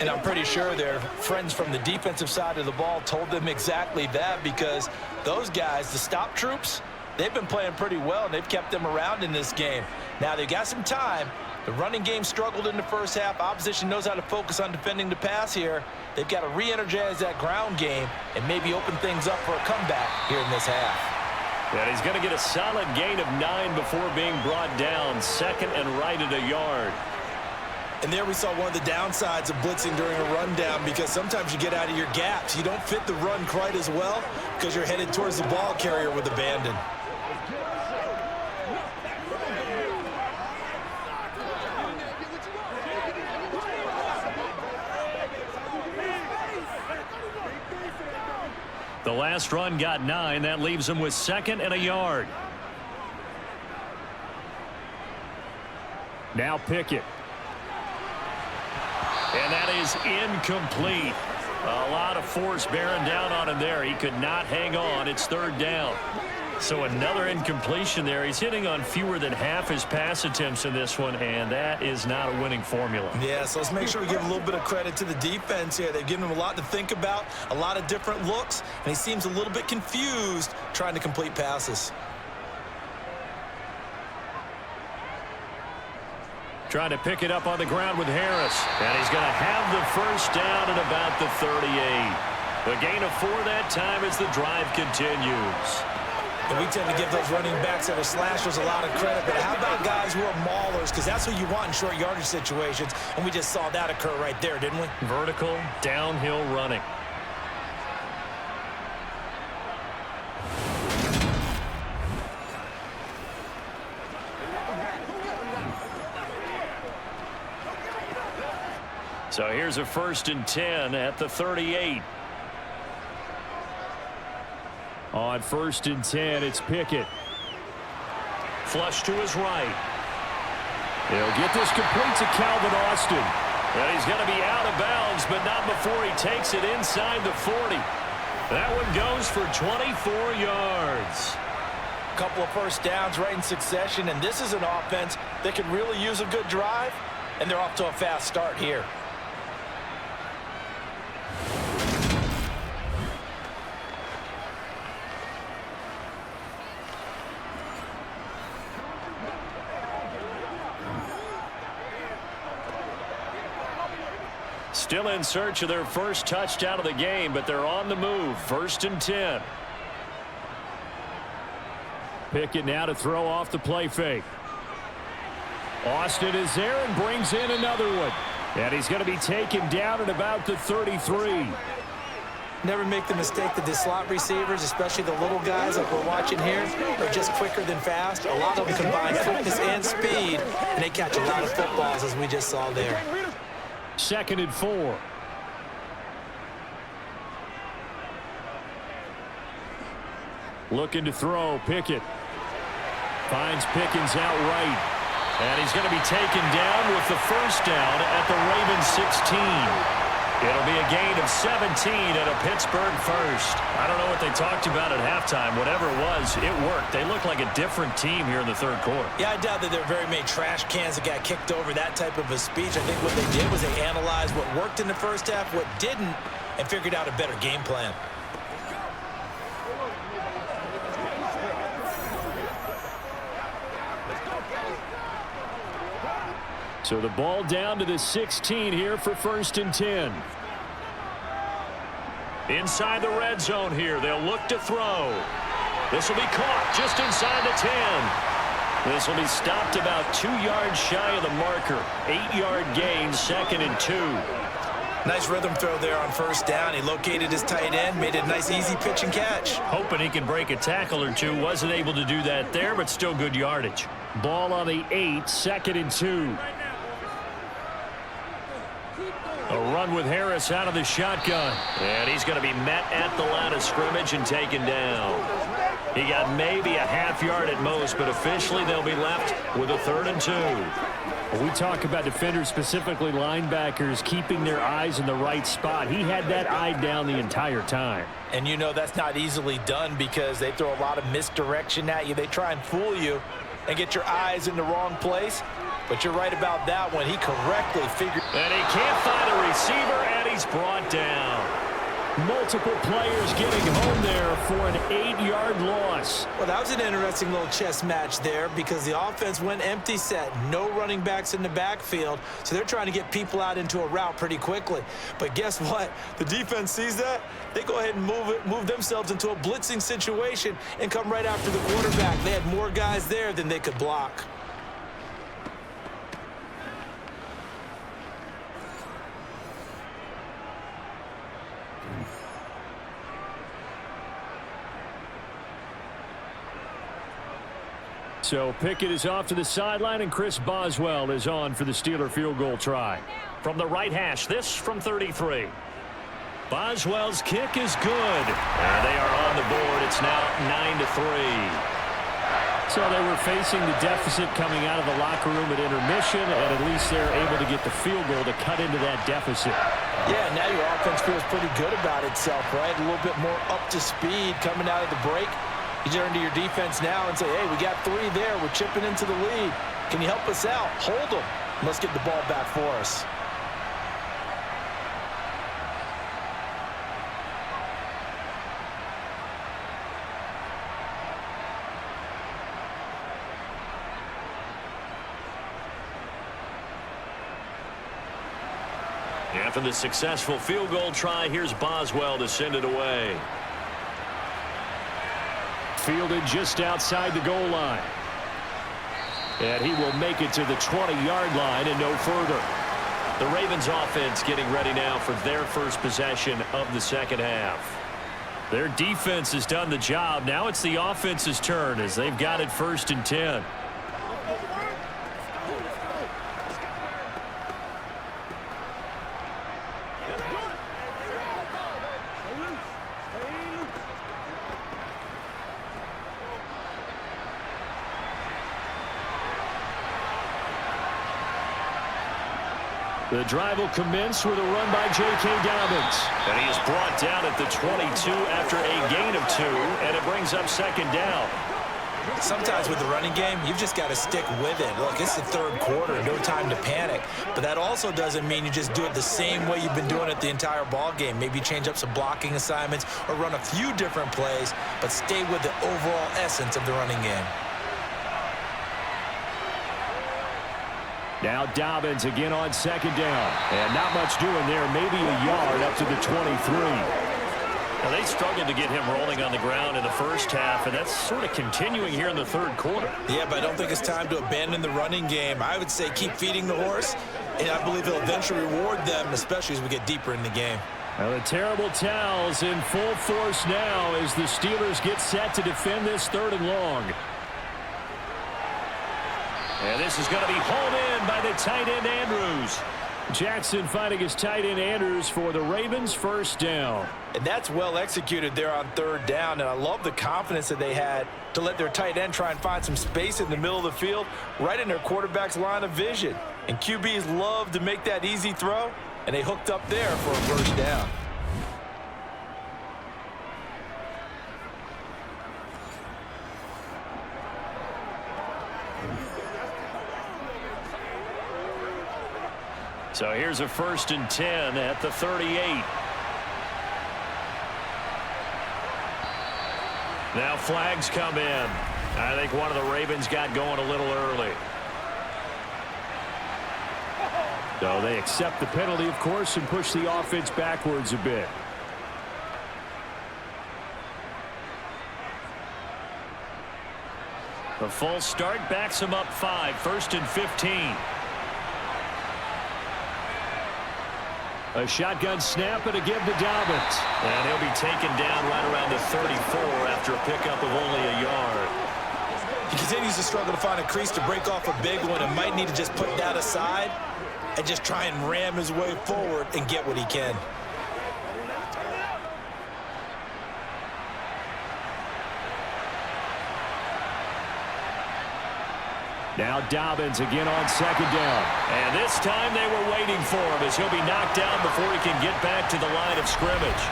And I'm pretty sure their friends from the defensive side of the ball told them exactly that, because those guys, the stop troops, they've been playing pretty well, and they've kept them around in this game. Now, they've got some time, The running game struggled in the first half. Opposition knows how to focus on defending the pass here. They've got to re-energize that ground game and maybe open things up for a comeback here in this half. And he's going to get a solid gain of 9 before being brought down. Second and right at a yard. And there we saw one of the downsides of blitzing during a rundown, because sometimes you get out of your gaps. You don't fit the run quite as well because you're headed towards the ball carrier with abandon. The last run got 9. That leaves him with second and a yard. Now Pickett. And that is incomplete. A lot of force bearing down on him there. He could not hang on. It's third down. So another incompletion there. He's hitting on fewer than half his pass attempts in this one, and that is not a winning formula. Yeah, so let's make sure we give a little bit of credit to the defense here. They've given him a lot to think about, a lot of different looks, and he seems a little bit confused trying to complete passes. Trying to pick it up on the ground with Harris. And he's going to have the first down at about the 38. The gain of 4 that time as the drive continues. And we tend to give those running backs that are slashers a lot of credit, but how about guys who are maulers? Because that's what you want in short yardage situations, and we just saw that occur right there, didn't we? Vertical, downhill running. So here's a 1st and 10 at the 38. On 1st and 10, it's Pickett. Flush to his right. He'll get this complete to Calvin Austin. And he's going to be out of bounds, but not before he takes it inside the 40. That one goes for 24 yards. A couple of first downs right in succession, and this is an offense that can really use a good drive, and they're off to a fast start here. Still in search of their first touchdown of the game, but they're on the move. 1st and 10. Pickett now to throw off the play fake. Austin is there and brings in another one. And he's going to be taken down at about the 33. Never make the mistake that the slot receivers, especially the little guys like we're watching here, are just quicker than fast. A lot of them combine quickness and speed, and they catch a lot of footballs, as we just saw there. 2nd and 4. Looking to throw. Pickett finds Pickens out right. And he's going to be taken down with the first down at the Ravens 16. It'll be a gain of 17 at a Pittsburgh first. I don't know what they talked about at halftime. Whatever it was, it worked. They look like a different team here in the third quarter. Yeah, I doubt that there are very many trash cans that got kicked over, that type of a speech. I think what they did was they analyzed what worked in the first half, what didn't, and figured out a better game plan. So the ball down to the 16 here for 1st and 10. Inside the red zone here. They'll look to throw. This will be caught just inside the 10. This will be stopped about 2 yards shy of the marker. 8-yard gain, 2nd and 2. Nice rhythm throw there on first down. He located his tight end, made it a nice easy pitch and catch. Hoping he can break a tackle or two. Wasn't able to do that there, but still good yardage. Ball on the 8, 2nd and 2. A run with Harris out of the shotgun. And he's going to be met at the line of scrimmage and taken down. He got maybe a half yard at most, but officially they'll be left with a 3rd and 2. When we talk about defenders, specifically linebackers, keeping their eyes in the right spot. He had that eye down the entire time. And you know that's not easily done because they throw a lot of misdirection at you. They try and fool you and get your eyes in the wrong place. But you're right about that one. He correctly figured. And he can't find a receiver, and he's brought down. Multiple players getting home there for an 8-yard loss. Well, that was an interesting little chess match there because the offense went empty set. No running backs in the backfield, so they're trying to get people out into a route pretty quickly. But guess what? The defense sees that. They go ahead and move themselves into a blitzing situation and come right after the quarterback. They had more guys there than they could block. So Pickett is off to the sideline, and Chris Boswell is on for the Steeler field goal try. From the right hash, this from 33. Boswell's kick is good. And they are on the board. It's now 9-3. So they were facing the deficit coming out of the locker room at intermission, and at least they're able to get the field goal to cut into that deficit. Yeah, now your offense feels pretty good about itself, right? A little bit more up to speed coming out of the break. You turn to your defense now and say, hey, we got 3 there. We're chipping into the lead. Can you help us out? Hold them. Let's get the ball back for us. After the successful field goal try, here's Boswell to send it away. Fielded just outside the goal line. And he will make it to the 20-yard line and no further. The Ravens offense getting ready now for their first possession of the second half. Their defense has done the job. Now it's the offense's turn as they've got it 1st and 10. The drive will commence with a run by J.K. Dobbins. And he is brought down at the 22 after a gain of 2, and it brings up 2nd down. Sometimes with the running game, you've just got to stick with it. Look, it's the 3rd quarter, no time to panic. But that also doesn't mean you just do it the same way you've been doing it the entire ball game. Maybe change up some blocking assignments or run a few different plays, but stay with the overall essence of the running game. Now Dobbins again on 2nd down. And not much doing there. Maybe a yard up to the 23. Now they struggled to get him rolling on the ground in the first half, and that's sort of continuing here in the 3rd quarter. Yeah, but I don't think it's time to abandon the running game. I would say keep feeding the horse, and I believe he'll eventually reward them, especially as we get deeper in the game. Now the terrible towels in full force now as the Steelers get set to defend this 3rd and long. And this is going to be hauled in by the tight end, Andrews. Jackson finding his tight end, Andrews, for the Ravens' 1st down. And that's well executed there on 3rd down, and I love the confidence that they had to let their tight end try and find some space in the middle of the field, right in their quarterback's line of vision. And QBs love to make that easy throw, and they hooked up there for a 1st down. So here's a 1st and 10 at the 38. Now flags come in. I think one of the Ravens got going a little early. So they accept the penalty, of course, and push the offense backwards a bit. The false start backs him up 5, 1st and 15. A shotgun snap and a give to Dobbins. And he'll be taken down right around the 34 after a pickup of only a yard. He continues to struggle to find a crease to break off a big one and might need to just put that aside and just try and ram his way forward and get what he can. Now Dobbins again on 2nd down. And this time they were waiting for him as he'll be knocked down before he can get back to the line of scrimmage.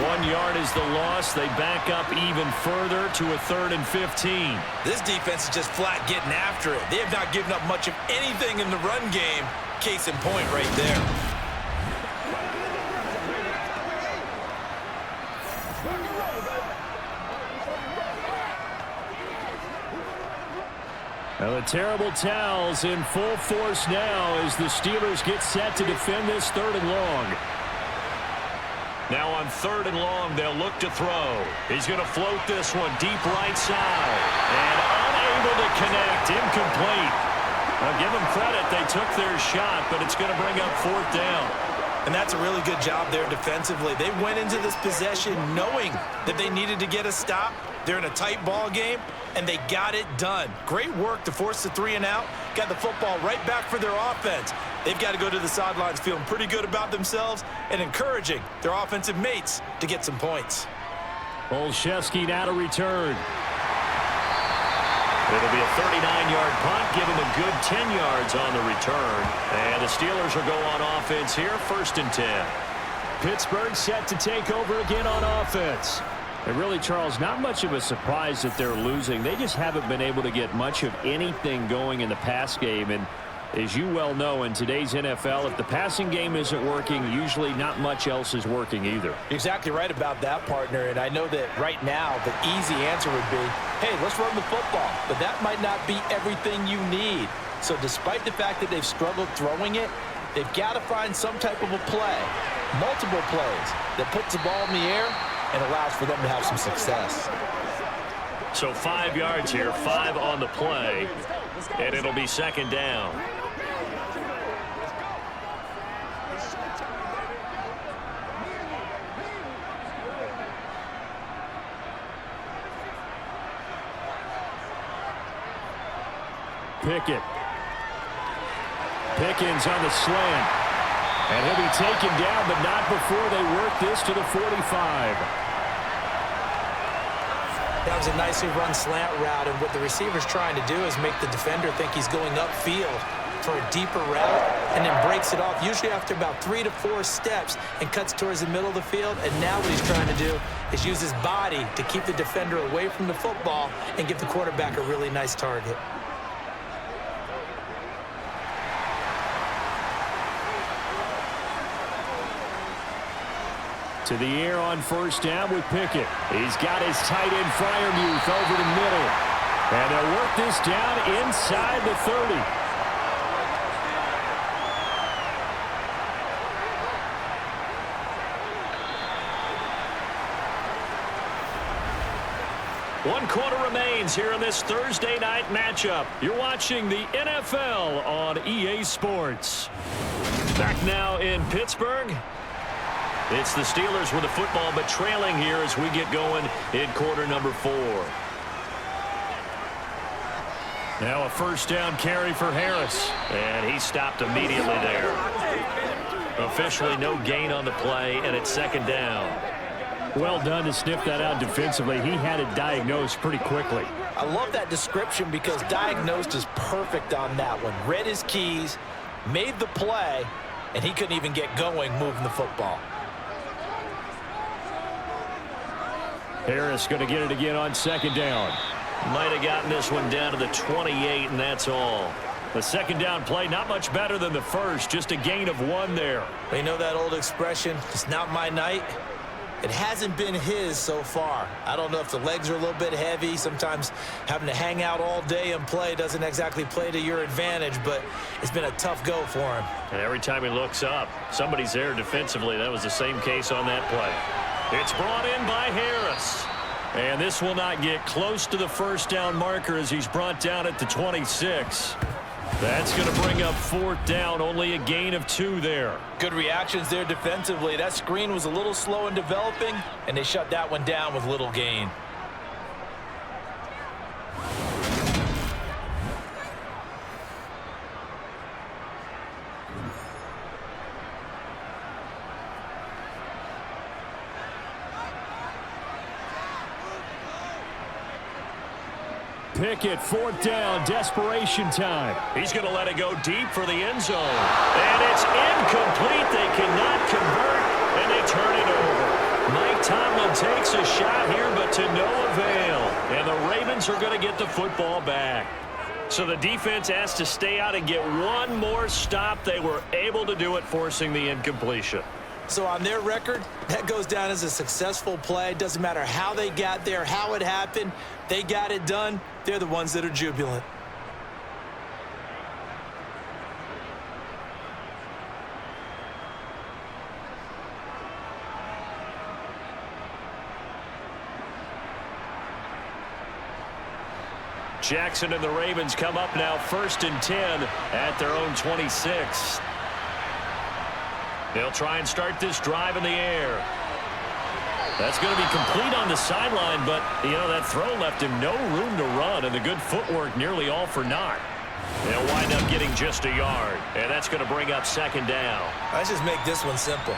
1 yard is the loss. They back up even further to a 3rd and 15. This defense is just flat getting after it. They have not given up much of anything in the run game. Case in point right there. Now the terrible towels in full force now as the Steelers get set to defend this 3rd and long. Now on 3rd and long, they'll look to throw. He's going to float this one deep right side. And unable to connect. Incomplete. I'll give them credit. They took their shot, but it's going to bring up 4th down. And that's a really good job there defensively. They went into this possession knowing that they needed to get a stop. They're in a tight ball game, and they got it done. Great work to force the 3 and out. Got the football right back for their offense. They've got to go to the sidelines feeling pretty good about themselves and encouraging their offensive mates to get some points. Olszewski now to return. It'll be a 39-yard punt, give him a good 10 yards on the return. And the Steelers will go on offense here, 1st and 10. Pittsburgh set to take over again on offense. And really, Charles, not much of a surprise that they're losing. They just haven't been able to get much of anything going in the pass game. And as you well know, in today's NFL, if the passing game isn't working, usually not much else is working either. You're exactly right about that, partner. And I know that right now the easy answer would be, hey, let's run the football. But that might not be everything you need. So despite the fact that they've struggled throwing it, they've got to find some type of a play, multiple plays, that puts the ball in the air and allows for them to have some success. So 5 yards here, 5 on the play, and it'll be 2nd down. Pickett. Pickens on the slant. And he'll be taken down, but not before they work this to the 45. That was a nicely run slant route, and what the receiver's trying to do is make the defender think he's going upfield for a deeper route, and then breaks it off, usually after about 3 to 4 steps, and cuts towards the middle of the field. And now what he's trying to do is use his body to keep the defender away from the football and give the quarterback a really nice target. To the air on 1st down with Pickett. He's got his tight end Freiermuth over the middle. And they'll work this down inside the 30. One quarter remains here in this Thursday night matchup. You're watching the NFL on EA Sports. Back now in Pittsburgh. It's the Steelers with the football, but trailing here as we get going in quarter number 4. Now a 1st down carry for Harris. And he stopped immediately there. Officially no gain on the play, and it's 2nd down. Well done to sniff that out defensively. He had it diagnosed pretty quickly. I love that description because diagnosed is perfect on that one. Read his keys, made the play, and he couldn't even get going moving the football. Harris going to get it again on 2nd down. Might have gotten this one down to the 28, and that's all. The 2nd down play not much better than the first, just a gain of 1 there. You know that old expression, it's not my night? It hasn't been his so far. I don't know if the legs are a little bit heavy. Sometimes having to hang out all day and play doesn't exactly play to your advantage, but it's been a tough go for him. And every time he looks up, somebody's there defensively. That was the same case on that play. It's brought in by Harris. And this will not get close to the 1st down marker as he's brought down at the 26. That's going to bring up 4th down, only a gain of 2 there. Good reactions there defensively. That screen was a little slow in developing, and they shut that one down with little gain. Pickett, 4th down, desperation time. He's going to let it go deep for the end zone. And it's incomplete. They cannot convert, and they turn it over. Mike Tomlin takes a shot here, but to no avail. And the Ravens are going to get the football back. So the defense has to stay out and get one more stop. They were able to do it, forcing the incompletion. So on their record, that goes down as a successful play. Doesn't matter how they got there, how it happened. They got it done. They're the ones that are jubilant. Jackson and the Ravens come up now 1st and 10 at their own 26. They'll try and start this drive in the air. That's going to be complete on the sideline, but, you know, that throw left him no room to run, and the good footwork nearly all for naught. They'll wind up getting just a yard, and that's going to bring up 2nd down. Let's just make this one simple.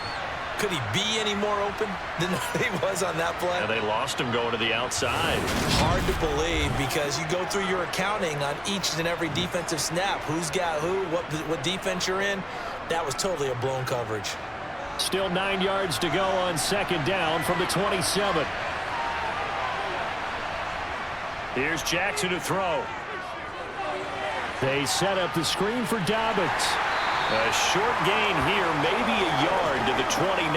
Could he be any more open than he was on that play? And they lost him going to the outside. Hard to believe because you go through your accounting on each and every defensive snap. Who's got who, what defense you're in. That was totally a blown coverage. Still 9 yards to go on 2nd down from the 27. Here's Jackson to throw. They set up the screen for Dobbins. A short gain here, maybe a yard to the 29.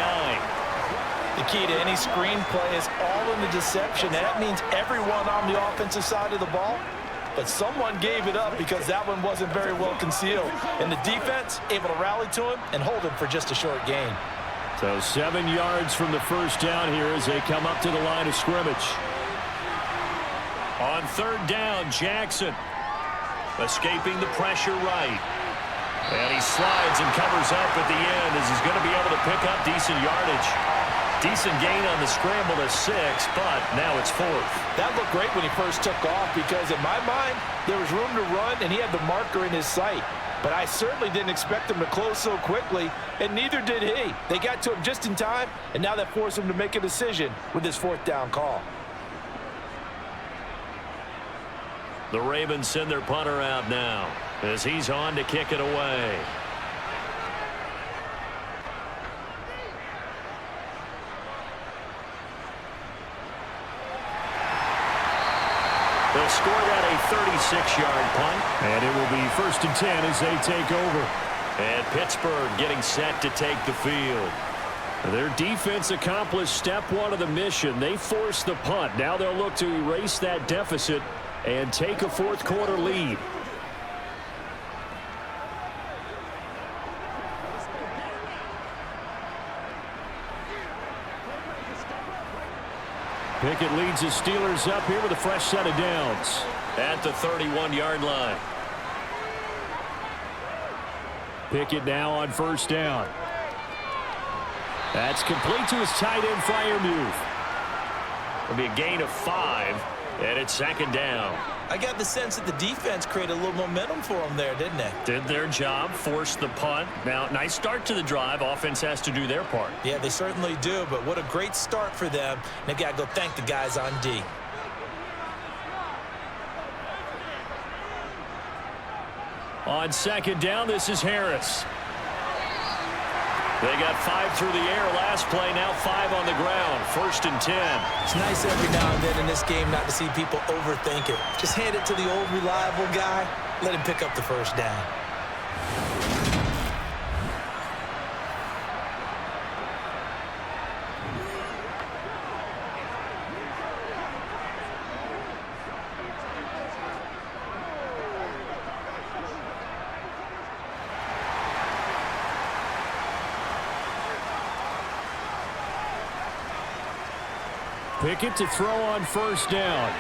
The key to any screen play is all in the deception. And that means everyone on the offensive side of the ball. But someone gave it up because that one wasn't very well concealed. And the defense able to rally to him and hold him for just a short gain. So 7 yards from the 1st down here as they come up to the line of scrimmage. On 3rd down, Jackson escaping the pressure right. And he slides and covers up at the end as he's going to be able to pick up decent yardage. Decent gain on the scramble to 6, but now it's 4th. That looked great when he first took off because in my mind, there was room to run and he had the marker in his sight. But I certainly didn't expect him to close so quickly, and neither did he. They got to him just in time, and now that forced him to make a decision with his 4th down call. The Ravens send their punter out now as he's on to kick it away. They'll score that a 36-yard punt. And it will be 1st and 10 as they take over. And Pittsburgh getting set to take the field. Their defense accomplished step 1 of the mission. They forced the punt. Now they'll look to erase that deficit and take a 4th quarter lead. Pickett leads his Steelers up here with a fresh set of downs. At the 31-yard line. Pickett now on 1st down. That's complete to his tight end flyer move. It'll be a gain of 5, and it's 2nd down. I got the sense that the defense created a little momentum for them there, didn't they? Did their job, forced the punt. Now, nice start to the drive. Offense has to do their part. Yeah, they certainly do, but what a great start for them. They've got to go thank the guys on D. On 2nd down, this is Harris. They got 5 through the air last play, now 5 on the ground. 1st and 10. It's nice every now and then in this game not to see people overthink it. Just hand it to the old reliable guy. Let him pick up the 1st down. Pickett to throw on 1st down.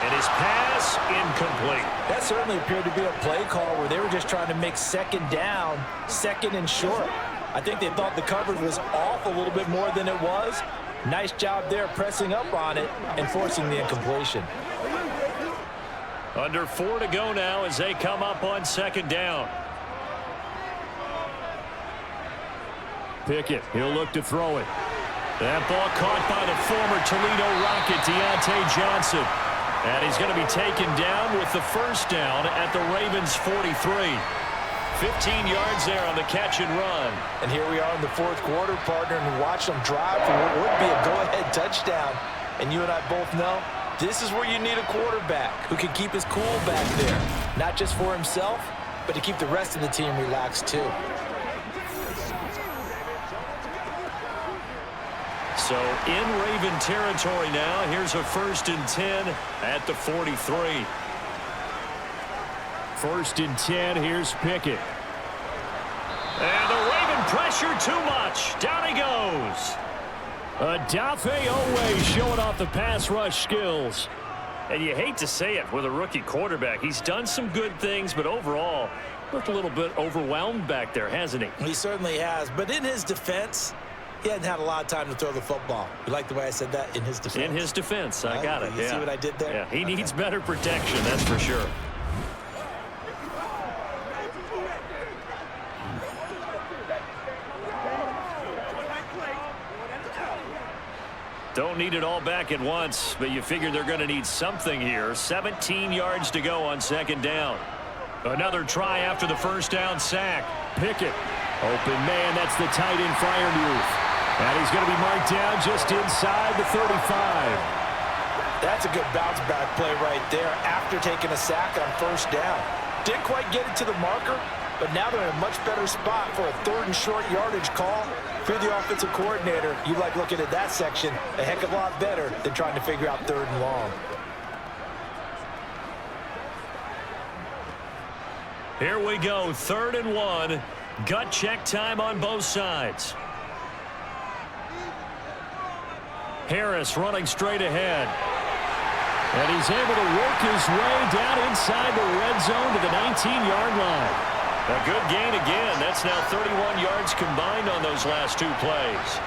And his pass incomplete. That certainly appeared to be a play call where they were just trying to make 2nd down, 2nd and short. I think they thought the coverage was off a little bit more than it was. Nice job there pressing up on it and forcing the incompletion. Under 4 to go now as they come up on 2nd down. Pickett, he'll look to throw it. That ball caught by the former Toledo Rocket, Deontay Johnson. And he's going to be taken down with the 1st down at the Ravens' 43. 15 yards there on the catch and run. And here we are in the 4th quarter, partner, and watch them drive for what would be a go-ahead touchdown. And you and I both know this is where you need a quarterback who can keep his cool back there. Not just for himself, but to keep the rest of the team relaxed too. So in Raven territory now. Here's a 1st and 10 at the 43. 1st and 10. Here's Pickett. And the Raven pressure too much. Down he goes. Adafe Owe showing off the pass rush skills. And you hate to say it with a rookie quarterback. He's done some good things, but overall, looked a little bit overwhelmed back there, hasn't he? He certainly has. But in his defense, he hadn't had a lot of time to throw the football. You like the way I said that? In his defense. In his defense. I got it. You see what I did there? Yeah, he needs better protection, that's for sure. Don't need it all back at once, but you figure they're going to need something here. 17 yards to go on second down. Another try after the first down sack. Pickett. Open man, that's the tight end Freiermuth. And he's going to be marked down just inside the 35. That's a good bounce back play right there after taking a sack on first down. Didn't quite get it to the marker, but now they're in a much better spot for a 3rd and short yardage call. If you're the offensive coordinator, you like looking at that section a heck of a lot better than trying to figure out 3rd and long. Here we go, 3rd and 1. Gut check time on both sides. Harris running straight ahead. And he's able to work his way down inside the red zone to the 19-yard line. A good gain again. That's now 31 yards combined on those last 2 plays.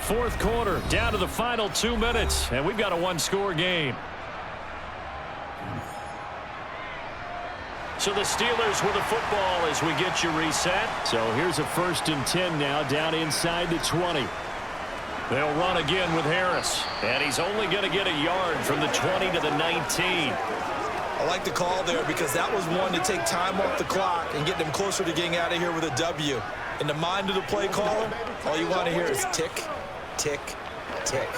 Fourth quarter, down to the final 2 minutes, and we've got a 1-score game. So the Steelers with the football as we get you reset. So here's a 1st and 10 now, down inside the 20. They'll run again with Harris, and he's only going to get a yard from the 20 to the 19. I like the call there because that was one to take time off the clock and get them closer to getting out of here with a W. In the mind of the play caller, all you want to hear is tick, tick, tick.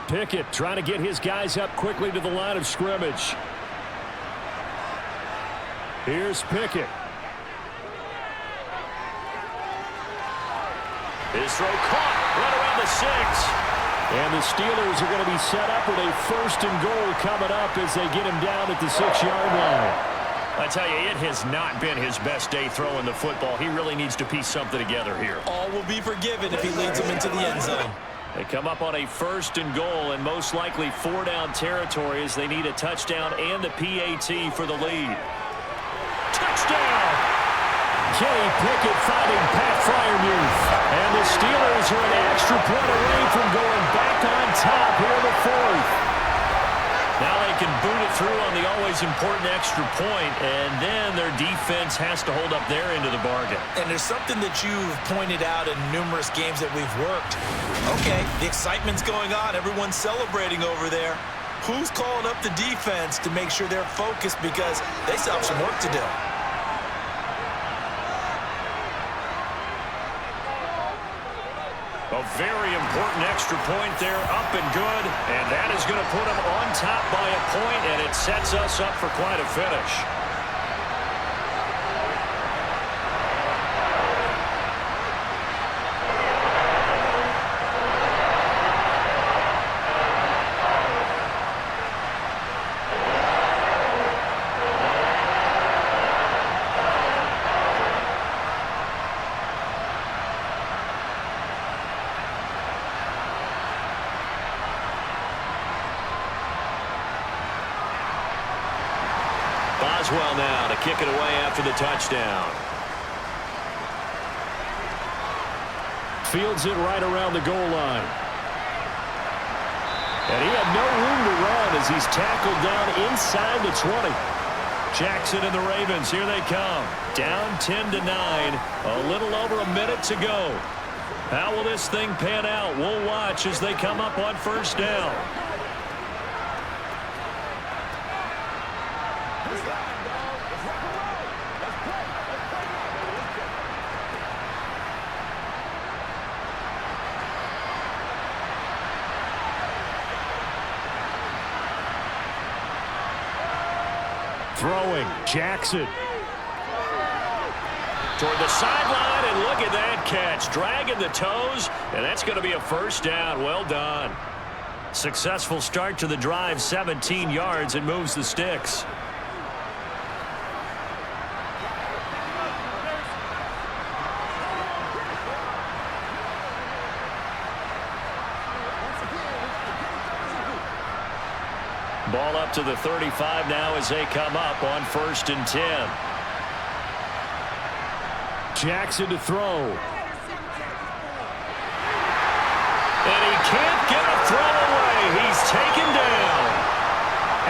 Pickett trying to get his guys up quickly to the line of scrimmage. Here's Pickett. His throw caught right around the 6. And the Steelers are going to be set up with a 1st and goal coming up as they get him down at the 6-yard line. I tell you, it has not been his best day throwing the football. He really needs to piece something together here. All will be forgiven if he leads them into the end zone. They come up on a 1st and goal and most likely 4-down territory as they need a touchdown and a PAT for the lead. Touchdown! Kenny Pickett finding Pat Freiermuth. And the Steelers are an extra point away from going back on top here in the 4th. Now they can boot it through on the always important extra point, and then their defense has to hold up their end of the bargain. And there's something that you've pointed out in numerous games that we've worked. Okay, the excitement's going on. Everyone's celebrating over there. Who's calling up the defense to make sure they're focused because they still have some work to do? A very important extra point there, up and good, and that is going to put them on top by a point, and it sets us up for quite a finish. Boswell now to kick it away after the touchdown. Fields it right around the goal line. And he had no room to run as he's tackled down inside the 20. Jackson and the Ravens, here they come. Down 10-9, a little over a minute to go. How will this thing pan out? We'll watch as they come up on first down. Throwing, Jackson. toward the sideline, and look at that catch. Dragging the toes, and that's going to be a first down. Well done. Successful start to the drive, 17 yards, and moves the sticks. Ball up to the 35 now as they come up on 1st and 10. Jackson to throw. And he can't get a throw away. He's taken down.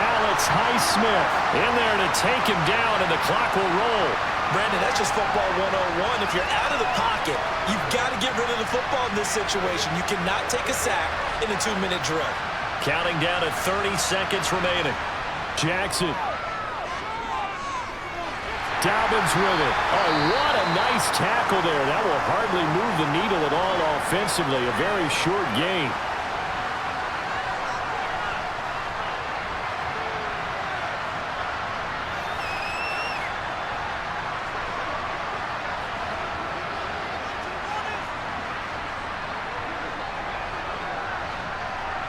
Alex Highsmith in there to take him down, and the clock will roll. Brandon, that's just football 101. If you're out of the pocket, you've got to get rid of the football in this situation. You cannot take a sack in a 2-minute drill. Counting down at 30 seconds remaining. Jackson. Dobbins with it. Oh, what a nice tackle there. That will hardly move the needle at all offensively. A very short gain.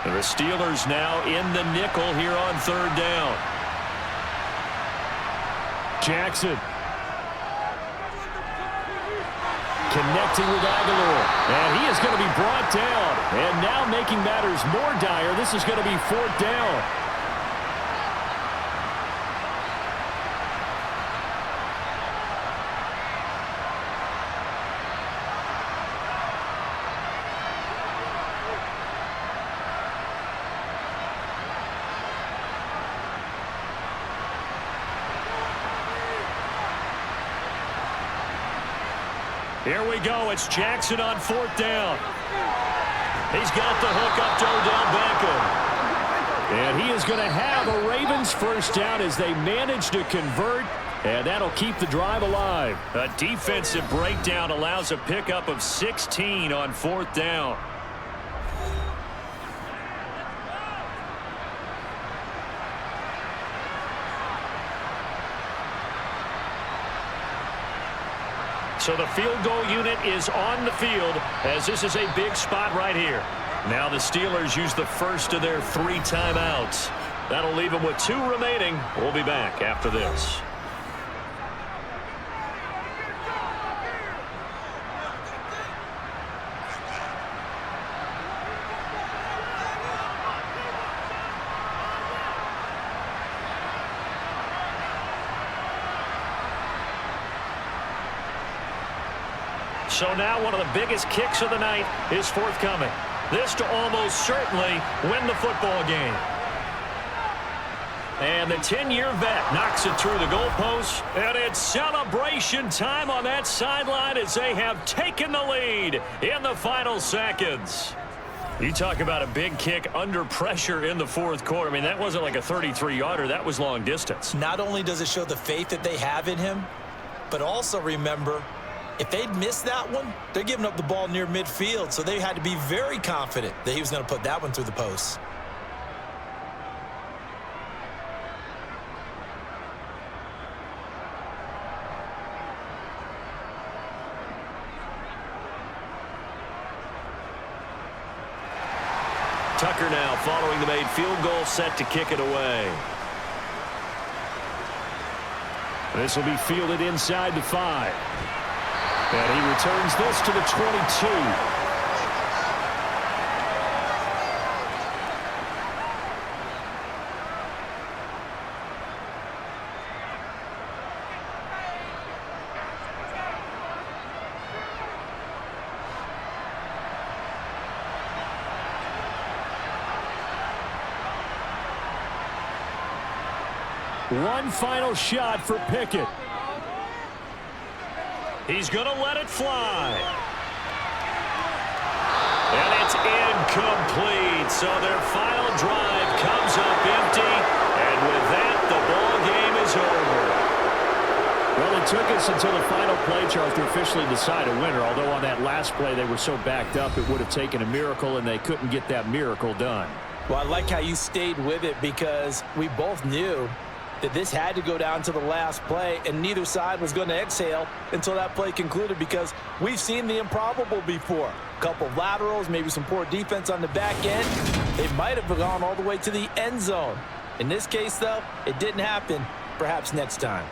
The Steelers now in the nickel here on 3rd down. Jackson. Connecting with Aguilar. And he is going to be brought down. And now making matters more dire, this is going to be 4th down. Here we go. It's Jackson on 4th down. He's got the hook up to Odell Beckham. And he is going to have a Ravens first down as they manage to convert, and that'll keep the drive alive. A defensive breakdown allows a pickup of 16 on 4th down. So the field goal unit is on the field as this is a big spot right here. Now the Steelers use the first of their 3 timeouts. That'll leave them with 2 remaining. We'll be back after this. So now one of the biggest kicks of the night is forthcoming. This to almost certainly win the football game. And the 10-year vet knocks it through the goalpost. And it's celebration time on that sideline as they have taken the lead in the final seconds. You talk about a big kick under pressure in the 4th quarter. I mean, that wasn't like a 33-yarder. That was long distance. Not only does it show the faith that they have in him, but also remember, if they'd missed that one, they're giving up the ball near midfield, so they had to be very confident that he was going to put that one through the post. Tucker now following the made field goal, set to kick it away. This will be fielded inside the 5. And he returns this to the 22. One final shot for Pickett. He's going to let it fly. And it's incomplete. So their final drive comes up empty. And with that, the ball game is over. Well, it took us until the final play, Charles, to officially decide a winner. Although on that last play they were so backed up, it would have taken a miracle, and they couldn't get that miracle done. Well, I like how you stayed with it because we both knew that this had to go down to the last play, and neither side was going to exhale until that play concluded, because we've seen the improbable before. A couple of laterals, maybe some poor defense on the back end. They might have gone all the way to the end zone. In this case, though, it didn't happen. Perhaps next time.